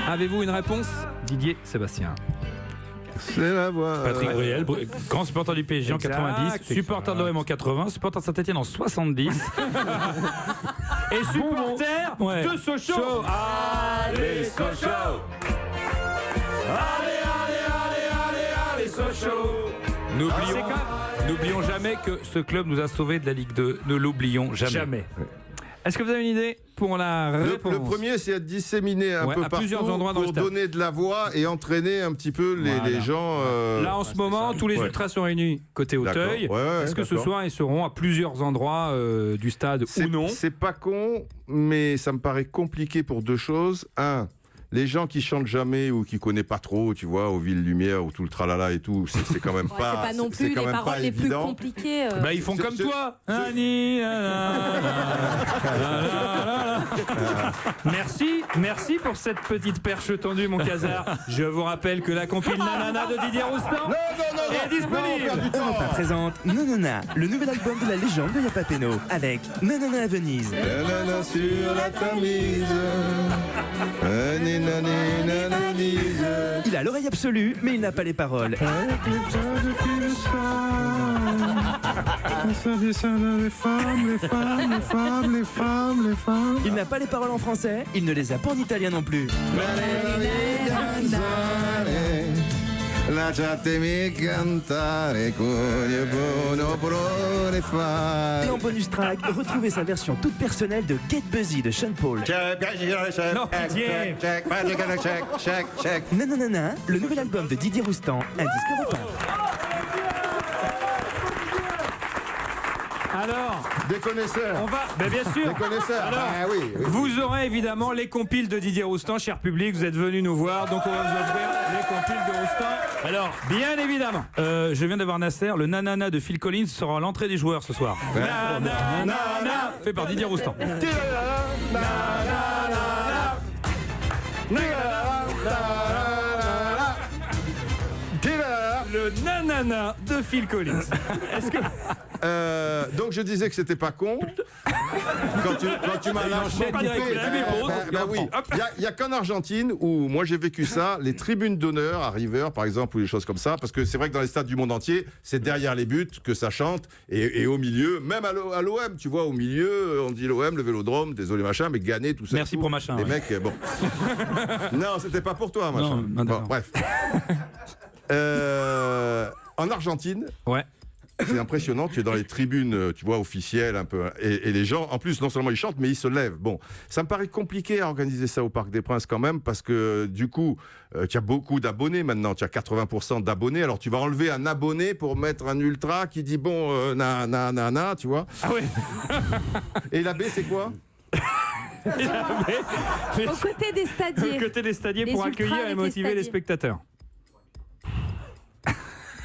[SPEAKER 3] Avez-vous une réponse, Didier, Sébastien?
[SPEAKER 2] C'est la voix.
[SPEAKER 4] Patrick Bruel, grand supporter du PSG en 90, supporter de l'OM en 80, supporter de Saint-Etienne en 70.
[SPEAKER 3] Et supporter de Sochaux. Allez, Sochaux. Allez, Sochaux.
[SPEAKER 4] N'oublions jamais que ce club nous a sauvés de la Ligue 2. Ne l'oublions jamais.
[SPEAKER 3] Est-ce que vous avez une idée pour la réponse?
[SPEAKER 2] Le premier, c'est à disséminer un peu
[SPEAKER 3] à
[SPEAKER 2] partout
[SPEAKER 3] plusieurs endroits dans
[SPEAKER 2] pour
[SPEAKER 3] le stade.
[SPEAKER 2] donner de la voix et entraîner un petit peu les gens.
[SPEAKER 3] Là, en ce moment, tous les ultras sont réunis côté Auteuil. Est-ce que ce soir, ils seront à plusieurs endroits du stade ou non?
[SPEAKER 2] C'est pas con, mais ça me paraît compliqué pour deux choses. Un, les gens qui chantent jamais ou qui connaissent pas trop, tu vois, aux Villes Lumière ou tout le tralala et tout, c'est quand même pas.
[SPEAKER 5] C'est pas non plus les paroles les plus compliquées.
[SPEAKER 4] Bah ils font comme toi.
[SPEAKER 3] Merci pour cette petite perche tendue, mon casard. Je vous rappelle que la compile Nanana de Didier Roustan est disponible.
[SPEAKER 8] Europe 1 présente Nanana, le nouvel album de la légende de Yapapeno, avec Nanana à Venise.
[SPEAKER 2] Nanana sur la Tamise.
[SPEAKER 8] Il a l'oreille absolue, mais il n'a pas les paroles. Il n'a pas les paroles en français, il ne les a pas en italien non plus.
[SPEAKER 2] Lasciatemi cantare con il buono prone fa.
[SPEAKER 8] Et en bonus track, retrouvez sa version toute personnelle de Get Busy de Sean Paul.
[SPEAKER 3] Non, Didier.
[SPEAKER 8] Nanana, le nouvel album de Didier Roustan, un disque européen.
[SPEAKER 3] Alors,
[SPEAKER 2] des connaisseurs.
[SPEAKER 3] On va, bien sûr.
[SPEAKER 2] Des connaisseurs.
[SPEAKER 3] Alors,
[SPEAKER 2] oui.
[SPEAKER 3] Vous aurez évidemment les compiles de Didier Roustan, cher public. Vous êtes venus nous voir, donc on va vous offrir les compiles de Roustan. Alors, bien évidemment.
[SPEAKER 4] Je viens d'avoir Nasser. Le Nanana de Phil Collins sera à l'entrée des joueurs ce soir.
[SPEAKER 3] Nanana,
[SPEAKER 4] fait par Didier Roustan.
[SPEAKER 3] Le nanana de Phil Collins. Est-ce que...
[SPEAKER 2] donc je disais que c'était pas con. Quand tu m'as lâché oui. Il y a qu'en Argentine où moi j'ai vécu ça, les tribunes d'honneur à River par exemple ou des choses comme ça, parce que c'est vrai que dans les stades du monde entier, c'est derrière les buts que ça chante et au milieu, même à l'OM, tu vois, au milieu, on dit l'OM, le Vélodrome, désolé machin, mais Gagné, tout ça.
[SPEAKER 4] Merci
[SPEAKER 2] tout.
[SPEAKER 4] pour machin.
[SPEAKER 2] Les mecs, bon. Non, c'était pas pour toi, machin.
[SPEAKER 4] Non,
[SPEAKER 2] bon, bref. En Argentine.
[SPEAKER 3] Ouais.
[SPEAKER 2] C'est impressionnant, tu es dans les tribunes, tu vois, officielles un peu, et les gens, en plus, non seulement ils chantent, mais ils se lèvent. Bon, ça me paraît compliqué à organiser ça au Parc des Princes quand même, parce que du coup, tu as beaucoup d'abonnés maintenant, tu as 80% d'abonnés, alors tu vas enlever un abonné pour mettre un ultra qui dit bon, tu vois.
[SPEAKER 3] Ah oui.
[SPEAKER 2] Et la B, c'est quoi?
[SPEAKER 5] Aux côtés des stadiers.
[SPEAKER 3] Aux côtés des stadiers
[SPEAKER 5] Les
[SPEAKER 3] pour
[SPEAKER 5] ultras
[SPEAKER 3] accueillir et
[SPEAKER 5] avec
[SPEAKER 3] motiver les
[SPEAKER 5] les
[SPEAKER 3] spectateurs.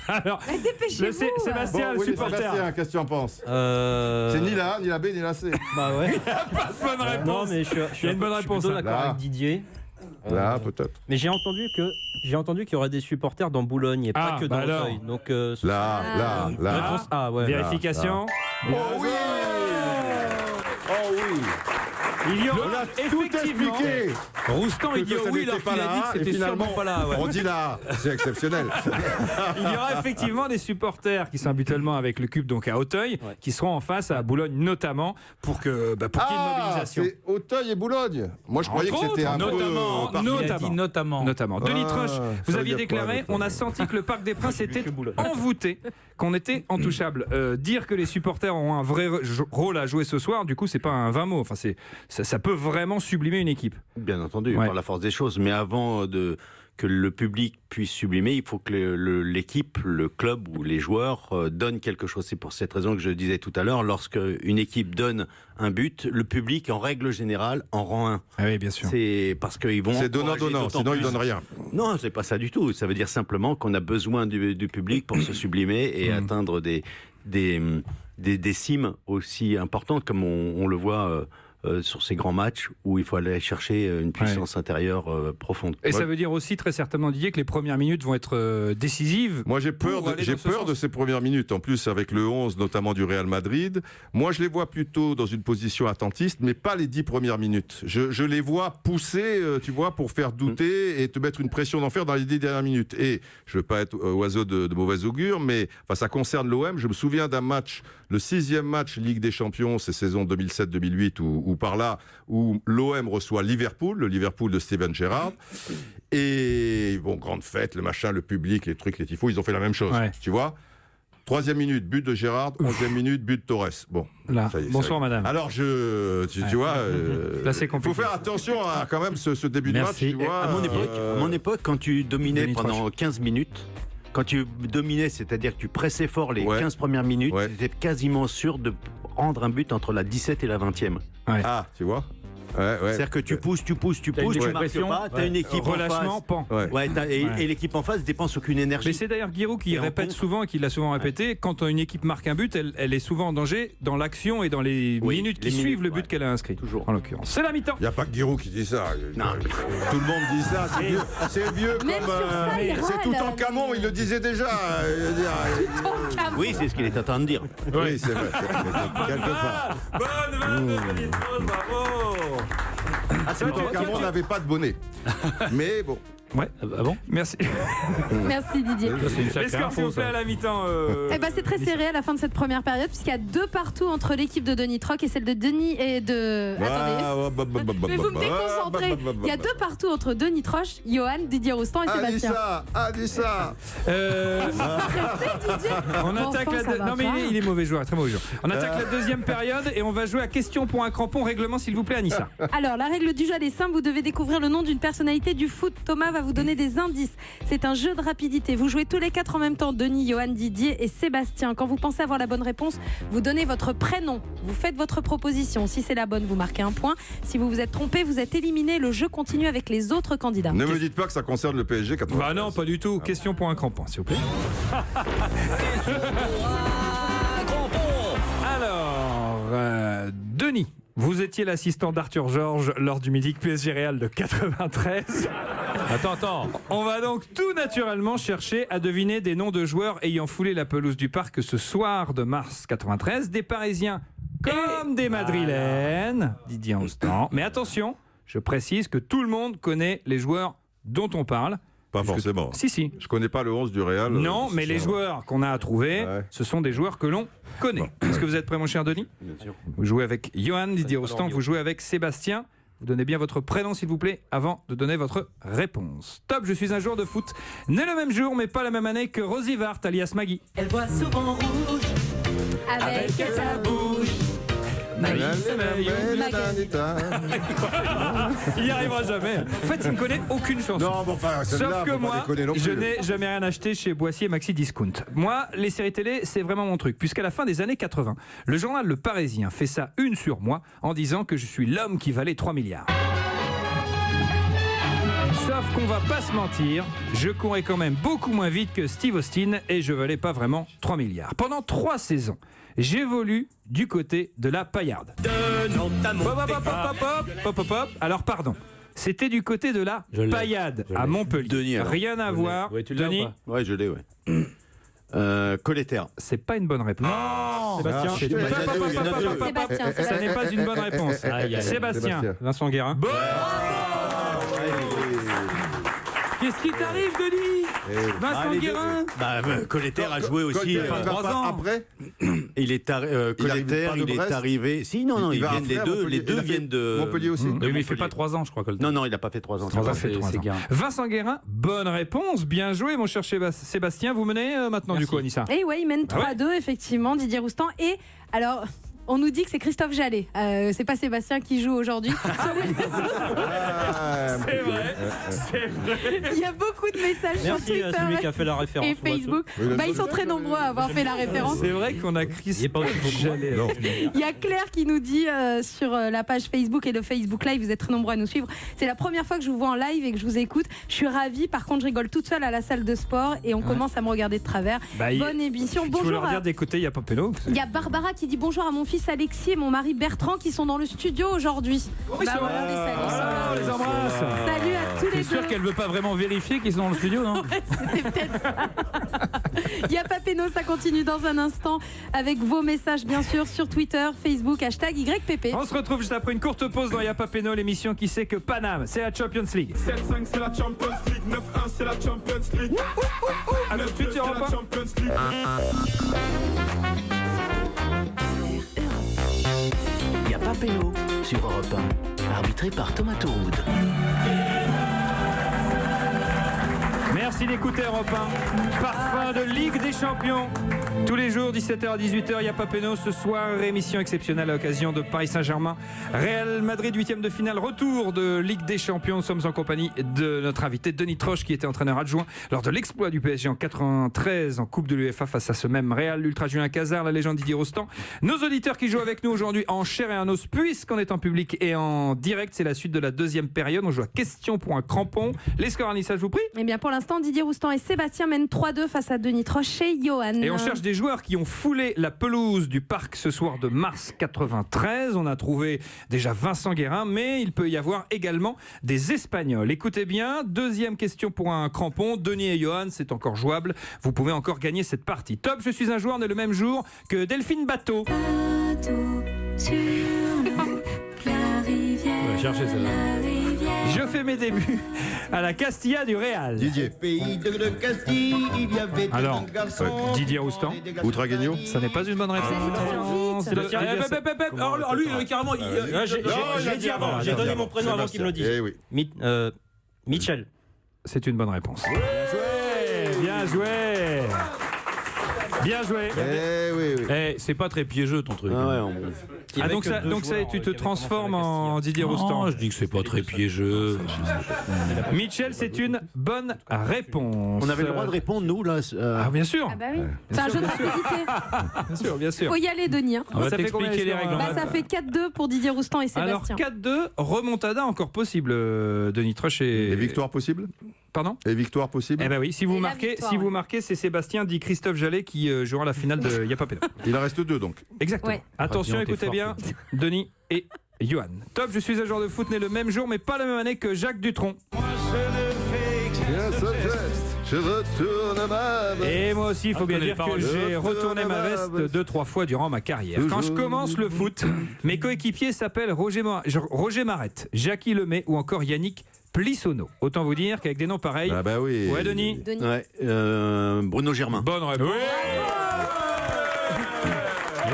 [SPEAKER 3] Alors,
[SPEAKER 5] dépêchez-vous.
[SPEAKER 3] Sébastien,
[SPEAKER 2] bon,
[SPEAKER 3] le supporter.
[SPEAKER 2] Sébastien, qu'est-ce que tu en penses? C'est ni la A, ni la B, ni la C.
[SPEAKER 11] Bah ouais.
[SPEAKER 3] Il n'y a pas de bonne réponse.
[SPEAKER 11] Non, mais je suis
[SPEAKER 3] une bonne réponse.
[SPEAKER 11] plutôt d'accord
[SPEAKER 2] Là.
[SPEAKER 11] avec Didier.
[SPEAKER 2] Là, peut-être.
[SPEAKER 11] Mais j'ai entendu qu'il y aurait des supporters dans Boulogne et pas que dans Auteuil. Donc
[SPEAKER 2] Là.
[SPEAKER 11] réponse A, ouais.
[SPEAKER 3] Vérification.
[SPEAKER 2] Oh oui. Oh oui.
[SPEAKER 3] Il y
[SPEAKER 2] On
[SPEAKER 3] aura
[SPEAKER 2] a tout
[SPEAKER 3] effectivement.
[SPEAKER 2] expliqué.
[SPEAKER 4] Roustan, il dit
[SPEAKER 2] ça
[SPEAKER 4] oui,
[SPEAKER 2] n'était
[SPEAKER 4] alors
[SPEAKER 2] pas
[SPEAKER 4] qu'il a
[SPEAKER 2] là,
[SPEAKER 4] dit que
[SPEAKER 2] et
[SPEAKER 4] c'était
[SPEAKER 2] finalement,
[SPEAKER 4] sûrement pas là. Ouais.
[SPEAKER 2] On dit là, c'est exceptionnel.
[SPEAKER 3] Il y aura effectivement des supporters qui sont habituellement avec le Cube donc à Auteuil, qui seront en face à Boulogne notamment pour qu'il y ait une mobilisation.
[SPEAKER 2] C'est Auteuil et Boulogne. Moi, je croyais que c'était un peu...
[SPEAKER 4] Il a dit notamment.
[SPEAKER 3] Denis Troche, vous
[SPEAKER 2] ça veut
[SPEAKER 3] aviez
[SPEAKER 2] dire quoi,
[SPEAKER 3] déclaré,
[SPEAKER 2] notamment
[SPEAKER 3] on a senti que le Parc des Princes était envoûté, qu'on était intouchable. Dire que les supporters ont un vrai rôle à jouer ce soir, du coup, c'est pas un vain mot. Enfin, ça peut vraiment sublimer une équipe.
[SPEAKER 6] Bien entendu, par la force des choses. Mais avant que le public puisse sublimer, il faut que l'équipe, le club ou les joueurs donnent quelque chose. C'est pour cette raison que je disais tout à l'heure, lorsque une équipe donne un but, le public, en règle générale, en rend un.
[SPEAKER 3] Ah oui, bien sûr.
[SPEAKER 6] C'est parce qu'ils vont...
[SPEAKER 2] C'est donnant-donnant, sinon ils ne donnent rien.
[SPEAKER 6] Non, c'est pas ça du tout. Ça veut dire simplement qu'on a besoin du public pour se sublimer et atteindre des cimes aussi importantes, comme on le voit... sur ces grands matchs où il faut aller chercher une puissance intérieure profonde.
[SPEAKER 3] Et ça veut dire aussi très certainement, Didier, que les premières minutes vont être décisives.
[SPEAKER 2] Moi, j'ai peur de ces premières minutes. En plus, avec le 11, notamment du Real Madrid. Moi, je les vois plutôt dans une position attentiste, mais pas les 10 premières minutes. Je les vois pousser, tu vois, pour faire douter et te mettre une pression d'enfer dans les 10 dernières minutes. Et je ne veux pas être oiseau de mauvais augure, mais ça concerne l'OM. Je me souviens d'un match, le 6e match Ligue des Champions, c'est saison 2007-2008, ou par là, où l'OM reçoit Liverpool, le Liverpool de Steven Gerrard. Et bon, grande fête, le machin, le public, les trucs, les tifos, ils ont fait la même chose, tu vois. 3e minute, but de Gerrard. 11e minute, but de Torres. Bon,
[SPEAKER 3] là, bonsoir madame.
[SPEAKER 2] Alors, tu vois,
[SPEAKER 3] là, c'est compliqué.
[SPEAKER 2] Faut faire attention à quand même ce début de match. Tu vois,
[SPEAKER 6] à mon époque, quand tu dominais pendant 15 minutes, quand tu dominais, c'est-à-dire que tu pressais fort les 15 premières minutes, tu étais quasiment sûr de rendre un but entre la 17 et la 20e.
[SPEAKER 2] Ah, tu vois.
[SPEAKER 6] C'est-à-dire que tu pousses, tu marques pas, tu as une équipe
[SPEAKER 3] relâchement,
[SPEAKER 6] en face. Et l'équipe en face dépense aucune énergie.
[SPEAKER 3] Mais c'est d'ailleurs Giroud qui répète souvent et qui l'a souvent répété, quand une équipe marque un but, elle est souvent en danger dans l'action et dans les minutes qui suivent le but qu'elle a inscrit.
[SPEAKER 6] Toujours.
[SPEAKER 3] En l'occurrence. C'est la mi-temps.
[SPEAKER 2] Il n'y a pas que Giroud qui dit ça. Non. Tout le monde dit ça. C'est vieux comme... c'est tout en Camon, il le disait déjà.
[SPEAKER 6] Oui, c'est ce qu'il est en train de dire.
[SPEAKER 2] Oui, c'est vrai. Quelque part.
[SPEAKER 3] Bonne vanne de Denis Troche, bravo.
[SPEAKER 2] C'est vrai qu'Amon n'avait pas de bonnet. Mais bon.
[SPEAKER 3] Ouais. Ah bon. Merci.
[SPEAKER 5] Merci Didier.
[SPEAKER 3] Les scores s'il vous plaît à la mi-temps.
[SPEAKER 5] C'est très serré à la fin de cette première période puisqu'il y a 2 partout entre l'équipe de Denis Troche et celle de Denis et de... Attendez. Mais vous me déconcentrez. Il y a 2 partout entre Denis Troche, Johan, Didier Roustan et Sébastien.
[SPEAKER 2] Dis ça.
[SPEAKER 5] Arrêtez Didier.
[SPEAKER 3] On attaque non mais il est mauvais joueur, très mauvais joueur. On attaque la deuxième période et on va jouer à question pour un crampon. Règlement s'il vous plaît Anissa.
[SPEAKER 5] Alors la règle du jeu elle est simple, vous devez découvrir le nom d'une personnalité du foot. Thomas va vous donner des indices. C'est un jeu de rapidité. Vous jouez tous les 4 en même temps, Denis, Johan, Didier et Sébastien. Quand vous pensez avoir la bonne réponse, vous donnez votre prénom. Vous faites votre proposition. Si c'est la bonne, vous marquez un point. Si vous vous êtes trompé, vous êtes éliminé. Le jeu continue avec les autres candidats.
[SPEAKER 2] Ne me dites pas que ça concerne le PSG 93.
[SPEAKER 3] Bah non, pas du tout. Question pour un crampon, s'il vous plaît. Alors, Denis. Vous étiez l'assistant d'Arthur Georges lors du mythique PSG Real de 93.
[SPEAKER 4] Attends.
[SPEAKER 3] On va donc tout naturellement chercher à deviner des noms de joueurs ayant foulé la pelouse du Parc ce soir de mars 93. Des Parisiens comme des Madrilènes, Didier Roustan. Mais attention, je précise que tout le monde connaît les joueurs dont on parle.
[SPEAKER 2] Pas forcément.
[SPEAKER 3] Si.
[SPEAKER 2] Je connais pas le 11 du Real.
[SPEAKER 3] Non, mais les joueurs qu'on a à trouver, ce sont des joueurs que l'on connaît. Bon. Est-ce que vous êtes prêt, mon cher Denis ?
[SPEAKER 6] Bien sûr.
[SPEAKER 3] Vous jouez avec Johan, Didier Roustan, vous jouez avec Sébastien. Vous donnez bien votre prénom, s'il vous plaît, avant de donner votre réponse. Top, je suis un joueur de foot. Né le même jour, mais pas la même année que Rosie Vart, alias Maggie.
[SPEAKER 12] Elle voit souvent rouge avec sa bouche.
[SPEAKER 3] Il n'y arrivera jamais. En fait, il ne connaît aucune chanson.
[SPEAKER 2] Non, bon, enfin,
[SPEAKER 3] sauf que moi, je n'ai jamais rien acheté chez Boissier Maxi Discount. Moi, les séries télé, c'est vraiment mon truc. Puisqu'à la fin des années 80, le journal Le Parisien fait sa une sur moi en disant que je suis l'homme qui valait 3 milliards. Sauf qu'on va pas se mentir, je courais quand même beaucoup moins vite que Steve Austin et je valais pas vraiment 3 milliards. Pendant 3 saisons, j'évolue du côté de la paillarde. Hop. Alors pardon, c'était du côté de la paillade à Montpellier.
[SPEAKER 6] Denis,
[SPEAKER 3] rien à voir.
[SPEAKER 6] Ouais, tu l'as, Denis ? Ouais, je l'ai, ouais. Colletter.
[SPEAKER 3] C'est pas une bonne réponse.
[SPEAKER 4] Non,
[SPEAKER 11] Sébastien.
[SPEAKER 3] Ça n'est pas une bonne réponse. Sébastien.
[SPEAKER 11] Vincent Guérin.
[SPEAKER 3] Bon.
[SPEAKER 4] Qu'est-ce qui t'arrive, Denis? Vincent Guérin.
[SPEAKER 6] Colletter a joué aussi.
[SPEAKER 4] 3 ans.
[SPEAKER 2] Après,
[SPEAKER 6] Il est Colletter, il est arrivé. Si, non, ils viennent les deux. Les deux viennent de
[SPEAKER 2] Montpellier aussi.
[SPEAKER 4] Oui, mais il fait pas 3 ans, je crois. Colletter.
[SPEAKER 6] Non, il n'a pas fait 3 ans.
[SPEAKER 4] 3 ans, c'est Guérin.
[SPEAKER 3] Vincent Guérin, bonne réponse. Bien joué, mon cher Sébastien. Vous menez maintenant, du coup, Anissa.
[SPEAKER 5] Et ouais, il mène 3-2, effectivement, Didier Roustan. Et alors. On nous dit que c'est Christophe Jallet. C'est pas Sébastien qui joue aujourd'hui.
[SPEAKER 3] C'est vrai.
[SPEAKER 5] Il y a beaucoup de messages sur Twitter
[SPEAKER 11] à celui qui a fait la référence,
[SPEAKER 5] et Facebook. Ils sont très nombreux à avoir fait la référence.
[SPEAKER 3] C'est vrai qu'on a Christophe Jallet.
[SPEAKER 5] Il y a Claire qui nous dit sur la page Facebook et le Facebook Live, vous êtes très nombreux à nous suivre. C'est la première fois que je vous vois en live et que je vous écoute. Je suis ravie. Par contre, je rigole toute seule à la salle de sport et on commence à me regarder de travers. Bonne émission.
[SPEAKER 3] Tu
[SPEAKER 5] Bonjour.
[SPEAKER 3] veux leur dire d'écouter, il n'y a pas péno.
[SPEAKER 5] Il y a Barbara qui dit bonjour à mon fils Alexis et mon mari Bertrand qui sont dans le studio aujourd'hui.
[SPEAKER 3] On les embrasse.
[SPEAKER 5] Salut à tous les deux.
[SPEAKER 4] C'est sûr qu'elle veut pas vraiment vérifier qu'ils sont dans le studio, non?
[SPEAKER 5] C'était peut-être ça. Il n'y a pas péno, ça continue dans un instant avec vos messages bien sûr sur Twitter, Facebook, #YPP.
[SPEAKER 3] On se retrouve juste après une courte pause dans Y'a pas péno, l'émission qui sait que Paname, c'est la Champions League.
[SPEAKER 12] 7-5 c'est la Champions League, 9-1 c'est la Champions League.
[SPEAKER 3] Alors tout de suite, Europe
[SPEAKER 1] 1. Y'a pas péno sur Europe 1. Arbitré par Thomas Touroud.
[SPEAKER 3] Merci d'écouter Europe 1. Parfum de Ligue des Champions. Tous les jours, 17h à 18h, il n'y a pas péno. Ce soir, émission exceptionnelle à l'occasion de Paris Saint-Germain. Real Madrid, 8e de finale, retour de Ligue des Champions. Nous sommes en compagnie de notre invité Denis Troche, qui était entraîneur adjoint lors de l'exploit du PSG en 93 en Coupe de l'UEFA face à ce même Real. L'Ultra Julien Cazard, la légende Didier Roustan. Nos auditeurs qui jouent avec nous aujourd'hui en chair et en os, puisqu'on est en public et en direct. C'est la suite de la deuxième période. On joue à question pour un crampon. Les scores, Anissa, je vous prie.
[SPEAKER 5] Eh bien, pour l'instant, Didier Roustan et Sébastien mènent 3-2 face à Denis Troche et Johan.
[SPEAKER 3] Et on cherche des joueurs qui ont foulé la pelouse du parc ce soir de mars 93. On a trouvé déjà Vincent Guérin, mais il peut y avoir également des Espagnols. Écoutez bien, deuxième question pour un crampon. Denis et Johan, c'est encore jouable. Vous pouvez encore gagner cette partie. Top, je suis un joueur né le même jour que Delphine Bateau.
[SPEAKER 12] sur la rivière.
[SPEAKER 4] On va chercher celle-là.
[SPEAKER 3] Je fais mes débuts à la Castilla du Real.
[SPEAKER 2] Didier.
[SPEAKER 3] Alors, Didier Roustan.
[SPEAKER 2] Outragueño.
[SPEAKER 3] Ça n'est pas une bonne réponse.
[SPEAKER 4] Alors lui, carrément,
[SPEAKER 11] j'ai dit avant, j'ai donné mon prénom avant qu'il me le dise.
[SPEAKER 2] Eh oui.
[SPEAKER 11] Mitchell.
[SPEAKER 3] C'est une bonne réponse. Bien joué. Bien joué.
[SPEAKER 2] Oui.
[SPEAKER 4] C'est pas très piégeux ton truc.
[SPEAKER 3] Donc tu te transformes en Didier Roustan.
[SPEAKER 4] Non, je dis que c'est pas très piégeux.
[SPEAKER 3] Mitchell, c'est une bonne réponse.
[SPEAKER 6] On avait le droit de répondre, nous, là.
[SPEAKER 3] Ah, bien sûr.
[SPEAKER 5] Ah bah oui. C'est un jeu de rapidité.
[SPEAKER 3] Bien sûr, bien sûr.
[SPEAKER 5] Faut y aller, Denis.
[SPEAKER 4] On va
[SPEAKER 3] Ça fait combien
[SPEAKER 4] t'expliquer les
[SPEAKER 3] de scores,
[SPEAKER 4] règles.
[SPEAKER 5] Ça fait 4-2 pour Didier Roustan et
[SPEAKER 3] Alors
[SPEAKER 5] Sébastien.
[SPEAKER 3] 4-2, remontada encore possible, Denis Troche
[SPEAKER 2] Et victoire possible.
[SPEAKER 3] Pardon.
[SPEAKER 2] Et victoire possible.
[SPEAKER 3] Eh ben oui, si vous
[SPEAKER 5] Et la
[SPEAKER 3] marquez,
[SPEAKER 5] victoire,
[SPEAKER 3] si
[SPEAKER 5] ouais.
[SPEAKER 3] vous marquez, c'est Sébastien dit Christophe Jallet qui jouera la finale de Y'a pas péno.
[SPEAKER 2] Il en reste 2 donc.
[SPEAKER 3] Exactement.
[SPEAKER 5] Ouais.
[SPEAKER 3] Attention,
[SPEAKER 4] Ah, t'es
[SPEAKER 3] écoutez
[SPEAKER 4] fort,
[SPEAKER 3] bien, Denis et Johan. Top, je suis un joueur de foot né le même jour, mais pas la même année que Jacques Dutronc.
[SPEAKER 2] Je retourne ma veste.
[SPEAKER 3] Et moi aussi, il faut bien
[SPEAKER 4] connaît
[SPEAKER 3] dire
[SPEAKER 4] les
[SPEAKER 3] que
[SPEAKER 4] paroles.
[SPEAKER 3] j'ai retourné ma veste 2-3 fois durant ma carrière. Quand je commence le foot, mes coéquipiers s'appellent Roger Marette, Jackie Lemay ou encore Yannick Plissonneau. Autant vous dire qu'avec des noms pareils.
[SPEAKER 2] Ah bah oui.
[SPEAKER 3] Ouais, Denis.
[SPEAKER 6] Ouais, Bruno Germain.
[SPEAKER 3] Bonne réponse.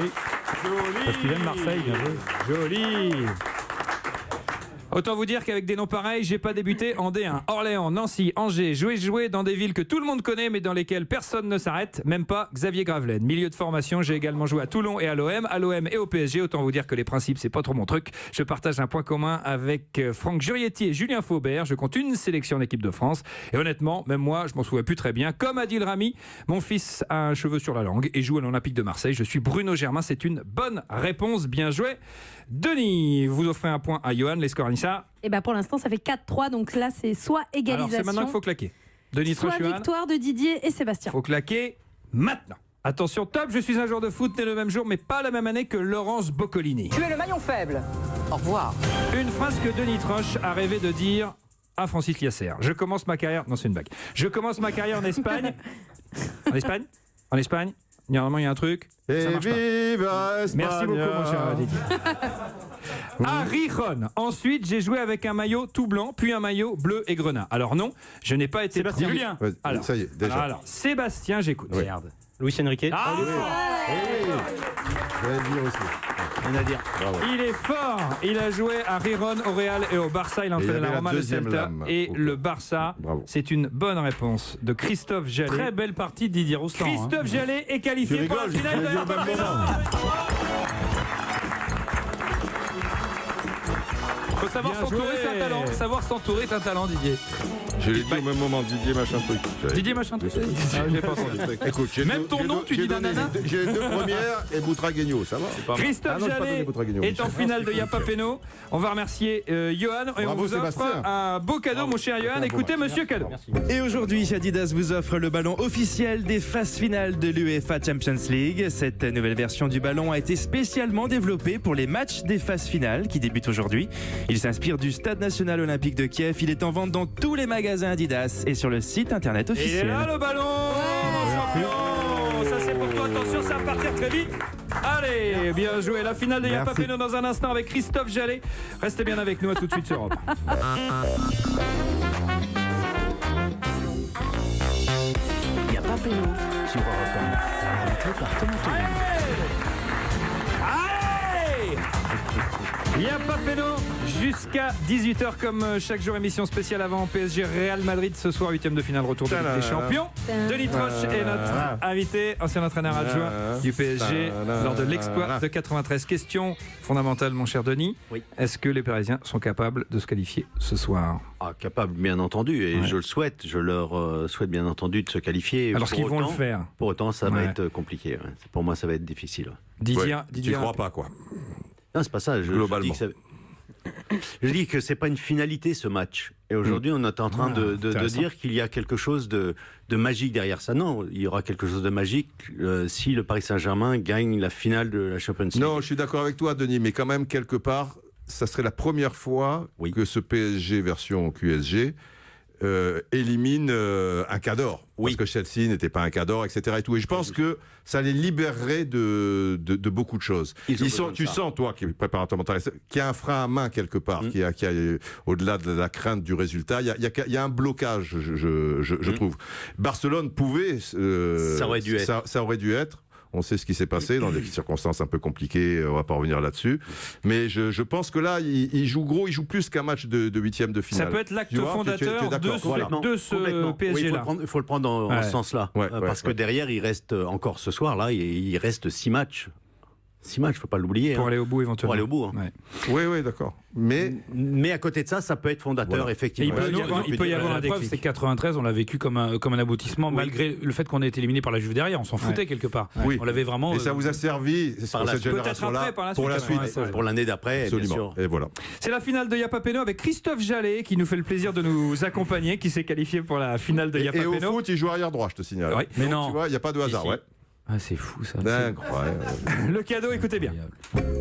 [SPEAKER 3] Oui.
[SPEAKER 4] Parce qu'il aime Marseille, bien joué.
[SPEAKER 3] Joli. Autant vous dire qu'avec des noms pareils, j'ai pas débuté en D1. Orléans, Nancy, Angers, joué dans des villes que tout le monde connaît mais dans lesquelles personne ne s'arrête, même pas Xavier Gravelaine. Milieu de formation, j'ai également joué à Toulon et à l'OM et au PSG. Autant vous dire que les principes, c'est pas trop mon truc. Je partage un point commun avec Franck Jurietti et Julien Faubert. Je compte une sélection en équipe de France. Et honnêtement, même moi, je m'en souviens plus très bien. Comme Adil Rami, mon fils a un cheveu sur la langue et joue à l'Olympique de Marseille. Je suis Bruno Germain, c'est une bonne réponse. Bien joué. Denis, vous offrez un point à Johan. Les scores, Anissa.
[SPEAKER 5] Et ben pour l'instant, ça fait 4-3. Donc là, c'est soit égalisation.
[SPEAKER 3] Alors c'est maintenant qu'il faut claquer. Denis
[SPEAKER 5] soit
[SPEAKER 3] Troche, Johan.
[SPEAKER 5] victoire de Didier et Sébastien.
[SPEAKER 3] Faut claquer maintenant. Attention, top, je suis un joueur de foot né le même jour, mais pas la même année que Laurence Boccolini.
[SPEAKER 13] Tu es le maillon faible. Au revoir.
[SPEAKER 3] Une phrase que Denis Troche a rêvé de dire à Francis Liasser. Je commence ma carrière... Non, c'est une blague. Je commence ma carrière en Espagne. En Espagne. Normalement, il y a un truc.
[SPEAKER 2] Et
[SPEAKER 3] ça marche pas.
[SPEAKER 2] viva Espagne.
[SPEAKER 3] Merci beaucoup, mon cher Didier. À Rijon. Ensuite, j'ai joué avec un maillot tout blanc, puis un maillot bleu et grenat. Alors non, je n'ai pas été
[SPEAKER 4] Sébastien.
[SPEAKER 3] Julien.
[SPEAKER 2] Ouais,
[SPEAKER 3] Alors,
[SPEAKER 2] ça y est, déjà.
[SPEAKER 3] Alors, Sébastien, j'écoute.
[SPEAKER 11] Merde. Luis Enrique.
[SPEAKER 3] Ah,
[SPEAKER 2] Je vais le dire aussi.
[SPEAKER 11] Rien à dire.
[SPEAKER 2] Bravo.
[SPEAKER 3] il est fort. Il a joué à Rijon, au Real et au Barça. Il a
[SPEAKER 2] Et il
[SPEAKER 3] entraîné
[SPEAKER 2] avait
[SPEAKER 3] la
[SPEAKER 2] la
[SPEAKER 3] Roma, le
[SPEAKER 2] deuxième
[SPEAKER 3] Celta
[SPEAKER 2] lame.
[SPEAKER 3] et
[SPEAKER 2] Ok.
[SPEAKER 3] le Barça.
[SPEAKER 2] Bravo.
[SPEAKER 3] C'est une bonne réponse de Christophe Jallet.
[SPEAKER 4] Très belle partie de Didier Roustan.
[SPEAKER 3] Christophe Jallet est qualifié
[SPEAKER 2] Tu
[SPEAKER 3] pour la
[SPEAKER 2] rigoles,
[SPEAKER 3] finale
[SPEAKER 2] je
[SPEAKER 3] de
[SPEAKER 2] l'ai dit au
[SPEAKER 3] la
[SPEAKER 2] même moment.
[SPEAKER 4] Faut savoir
[SPEAKER 3] Bien
[SPEAKER 4] s'entourer,
[SPEAKER 3] joué.
[SPEAKER 4] c'est un talent. Savoir s'entourer, c'est un talent, Didier.
[SPEAKER 2] Je l'ai dit au même moment, Didier machin truc.
[SPEAKER 4] Didier machin truc. Ah, j'ai pas entendu.
[SPEAKER 2] Écoute,
[SPEAKER 4] Même ton nom, tu dis nanana.
[SPEAKER 2] J'ai les deux premières et Boutragueño, ça va.
[SPEAKER 3] Christophe
[SPEAKER 2] Ah non, j'ai pas donné
[SPEAKER 3] Jallet
[SPEAKER 2] Boutragueño.
[SPEAKER 3] est en finale de Yapa Peno. On va remercier Johan et on
[SPEAKER 2] Bravo,
[SPEAKER 3] vous offre
[SPEAKER 2] Sébastien.
[SPEAKER 3] un beau cadeau, mon cher Johan. Écoutez, monsieur cadeau.
[SPEAKER 8] Et aujourd'hui, Adidas vous offre le ballon officiel des phases finales de l'UEFA Champions League. Cette nouvelle version du ballon a été spécialement développée pour les matchs des phases finales qui débutent aujourd'hui. Il s'inspire du Stade national olympique de Kiev. Il est en vente dans tous les magasins Adidas et sur le site internet
[SPEAKER 3] Et
[SPEAKER 8] officiel.
[SPEAKER 3] là, le ballon, champion. Ça, c'est pour toi. Attention, ça va partir très vite. Allez, bien joué. La finale de Yapa Peno dans un instant avec Christophe Jallet. Restez bien avec nous. À tout de suite sur Europe.
[SPEAKER 1] Yapa Peno sur Europe 1. Arbitré par Thomas Tournier.
[SPEAKER 3] Yapa Peno jusqu'à 18h comme chaque jour, émission spéciale avant PSG Real Madrid ce soir, 8e de finale, retour de Ligue des Champions. Denis Troche est notre invité, ancien entraîneur adjoint du PSG lors de l'exploit de 93. Question fondamentale, mon cher Denis.
[SPEAKER 6] Oui.
[SPEAKER 3] Est-ce que les Parisiens sont capables de se qualifier ce soir?
[SPEAKER 6] Ah, capable, bien entendu, et je le souhaite. Je leur souhaite bien entendu de se qualifier.
[SPEAKER 3] Alors qu'ils vont le faire.
[SPEAKER 6] Pour autant, ça va être compliqué. Ouais. Pour moi, ça va être difficile. Ouais.
[SPEAKER 3] Didier,
[SPEAKER 2] Tu crois pas, quoi.
[SPEAKER 6] Non, c'est pas ça.
[SPEAKER 2] Globalement.
[SPEAKER 6] Je dis que c'est pas une finalité ce match. Et aujourd'hui, on est en train de dire qu'il y a quelque chose de magique derrière ça. Non, il y aura quelque chose de magique si le Paris Saint-Germain gagne la finale de la Champions League.
[SPEAKER 2] Non, je suis d'accord avec toi, Denis, mais quand même, quelque part, ça serait la première fois que ce PSG version QSG élimine un cador. Parce que Chelsea n'était pas un cador, etc. Et, tout. Et je pense que ça les libérerait de beaucoup de choses. Tu sens, toi, qui es préparateur mental, qu'il y a un frein à main quelque part, qu'il y a au-delà de la crainte du résultat, il y a un blocage, je trouve. Barcelone pouvait...
[SPEAKER 6] ça aurait dû être.
[SPEAKER 2] Ça aurait dû être. On sait ce qui s'est passé dans des circonstances un peu compliquées, on va pas revenir là-dessus. Mais je pense que là, il joue gros, il joue plus qu'un match de 8e de finale.
[SPEAKER 3] Ça peut être l'acte fondateur de ce PSG-là.
[SPEAKER 6] Il faut le prendre dans ce sens-là. Parce que derrière, il reste encore ce soir-là, il reste 6 matchs. 6 matchs, il ne faut pas l'oublier.
[SPEAKER 3] Pour aller au bout, éventuellement.
[SPEAKER 6] Pour aller au bout.
[SPEAKER 2] Oui, d'accord.
[SPEAKER 6] Mais à côté de ça, ça peut être fondateur, effectivement.
[SPEAKER 4] Il peut y avoir un déclic. C'est 93, on l'a vécu comme un aboutissement, malgré le fait qu'on ait été éliminé par la Juve derrière. On s'en foutait quelque part.
[SPEAKER 2] Oui.
[SPEAKER 6] On l'avait vraiment.
[SPEAKER 2] Et ça vous a servi
[SPEAKER 6] par
[SPEAKER 2] cette génération-là
[SPEAKER 3] pour la suite.
[SPEAKER 6] Pour l'année d'après, bien sûr.
[SPEAKER 2] Et voilà.
[SPEAKER 3] C'est la finale de Yapa Peno avec Christophe Jallet qui nous fait le plaisir de nous accompagner, qui s'est qualifié pour la finale de Yapa Peno.
[SPEAKER 2] Et au foot, il joue arrière droit, je te signale.
[SPEAKER 3] Oui.
[SPEAKER 4] Mais
[SPEAKER 2] donc,
[SPEAKER 4] non.
[SPEAKER 2] tu vois, il n'y a pas de hasard.
[SPEAKER 4] Ah, c'est fou ça.
[SPEAKER 2] Incroyable.
[SPEAKER 3] Le cadeau, écoutez bien.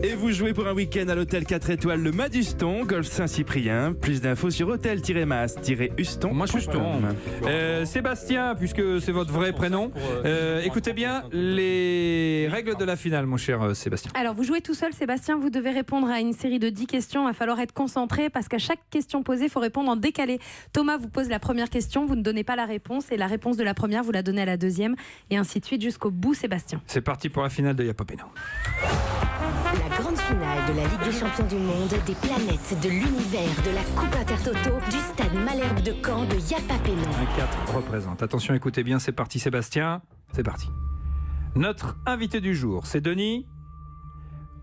[SPEAKER 8] Et vous jouez pour un week-end à l'hôtel 4 étoiles Le Maduston, Golfe Saint-Cyprien. Plus d'infos sur hôtel-mas-uston.
[SPEAKER 3] Moi, je suis Uston. Sébastien, puisque c'est votre vrai prénom, écoutez bien les règles de la finale, mon cher Sébastien.
[SPEAKER 5] Alors, vous jouez tout seul, Sébastien. Vous devez répondre à une série de 10 questions. Il va falloir être concentré parce qu'à chaque question posée, il faut répondre en décalé. Thomas vous pose la première question, vous ne donnez pas la réponse. Et la réponse de la première, vous la donnez à la deuxième. Et ainsi de suite jusqu'au bout, Sébastien.
[SPEAKER 3] C'est parti pour la finale de Yapa Peno.
[SPEAKER 10] La grande finale de la Ligue des Champions du Monde, des planètes, de l'univers, de la Coupe Intertoto, du stade Malherbe de Caen, de Yapa Peno.
[SPEAKER 3] Un 4 représente. Attention, écoutez bien, c'est parti Sébastien. C'est parti. Notre invité du jour, c'est Denis.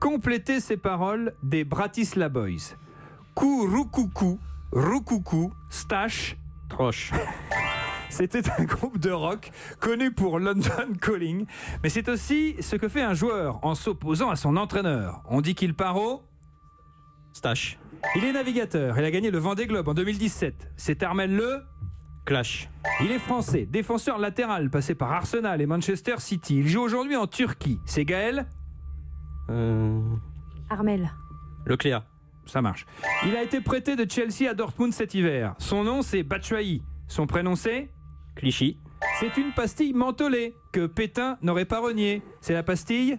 [SPEAKER 3] Complétez ces paroles des Bratislava Boys. Roucoucou, Roucoucou, Stache, Troche. C'était un groupe de rock connu pour London Calling, mais c'est aussi ce que fait un joueur en s'opposant à son entraîneur. On dit qu'il part au
[SPEAKER 11] Stache.
[SPEAKER 3] Il est navigateur, il a gagné le Vendée Globe en 2017. C'est Armel Le
[SPEAKER 11] Clash.
[SPEAKER 3] Il est français, défenseur latéral, passé par Arsenal et Manchester City. Il joue aujourd'hui en Turquie. C'est Gaël
[SPEAKER 5] Armel.
[SPEAKER 11] Leclerc.
[SPEAKER 3] Ça marche. Il a été prêté de Chelsea à Dortmund cet hiver. Son nom c'est Batshuayi. Son prénom c'est
[SPEAKER 11] Clichy.
[SPEAKER 3] C'est une pastille mentholée que Pétain n'aurait pas reniée. C'est la pastille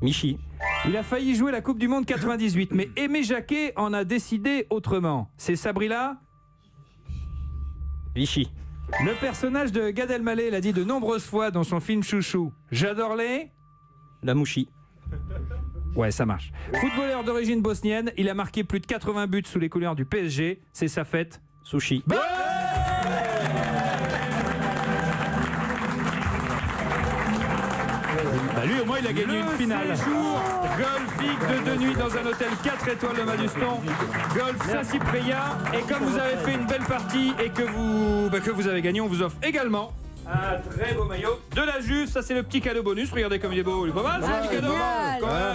[SPEAKER 11] Michi.
[SPEAKER 3] Il a failli jouer la Coupe du Monde 98, mais Aimé Jacquet en a décidé autrement. C'est Sabrina
[SPEAKER 11] Vichy.
[SPEAKER 3] Le personnage de Gad Elmaleh l'a dit de nombreuses fois dans son film Chouchou. J'adore les...
[SPEAKER 11] La Mouchi.
[SPEAKER 3] Ouais, ça marche. Footballeur d'origine bosnienne, il a marqué plus de 80 buts sous les couleurs du PSG. C'est sa fête.
[SPEAKER 11] Sushi.
[SPEAKER 3] Bah
[SPEAKER 4] lui, au moins, il a gagné une finale.
[SPEAKER 3] Séjour golfique de 2 nuits dans un hôtel 4 étoiles de Maduston. Golf Saint-Cyprien. Et comme vous avez fait une belle partie et que vous avez gagné, on vous offre également un très beau maillot de la Juve. Ça, c'est le petit cadeau bonus. Regardez comme il est beau. Il est pas mal, ce petit cadeau.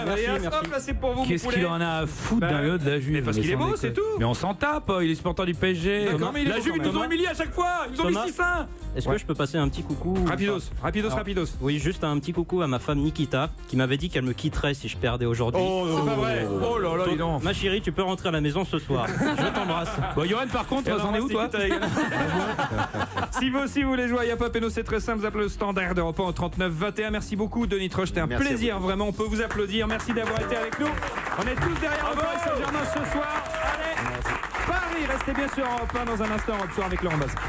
[SPEAKER 11] Merci.
[SPEAKER 3] Hop, là, c'est pour vous.
[SPEAKER 4] Qu'est-ce qu'il en a à foutre d'un maillot de la Juve?
[SPEAKER 3] Mais parce qu'il est beau, c'est tout.
[SPEAKER 4] Mais on s'en tape. Il est supporter du PSG. La Juve, ils nous ont humiliés à chaque fois. Ils nous ont mis 6-1.
[SPEAKER 11] Est-ce que je peux passer un petit coucou?
[SPEAKER 3] Rapidos.
[SPEAKER 11] Oui, juste un petit coucou à ma femme Nikita, qui m'avait dit qu'elle me quitterait si je perdais aujourd'hui.
[SPEAKER 3] C'est pas vrai.
[SPEAKER 4] Oh là là, dis donc.
[SPEAKER 11] Ma chérie, tu peux rentrer à la maison ce soir. Je t'embrasse.
[SPEAKER 4] Bon, Yoann, par contre, t'en es où, toi?
[SPEAKER 3] Si vous aussi voulez jouer à Y'a pas Péno, c'est très simple. Vous appelez le standard d'Europe 1 au 39 21. Merci beaucoup, Denis Troche. C'était un plaisir, vraiment. On peut vous applaudir. Merci d'avoir été avec nous. On est tous derrière le Paris Saint-Germain ce soir. Allez, Paris, restez bien sur Europe 1 dans un instant. On va avec Laurent Bazin.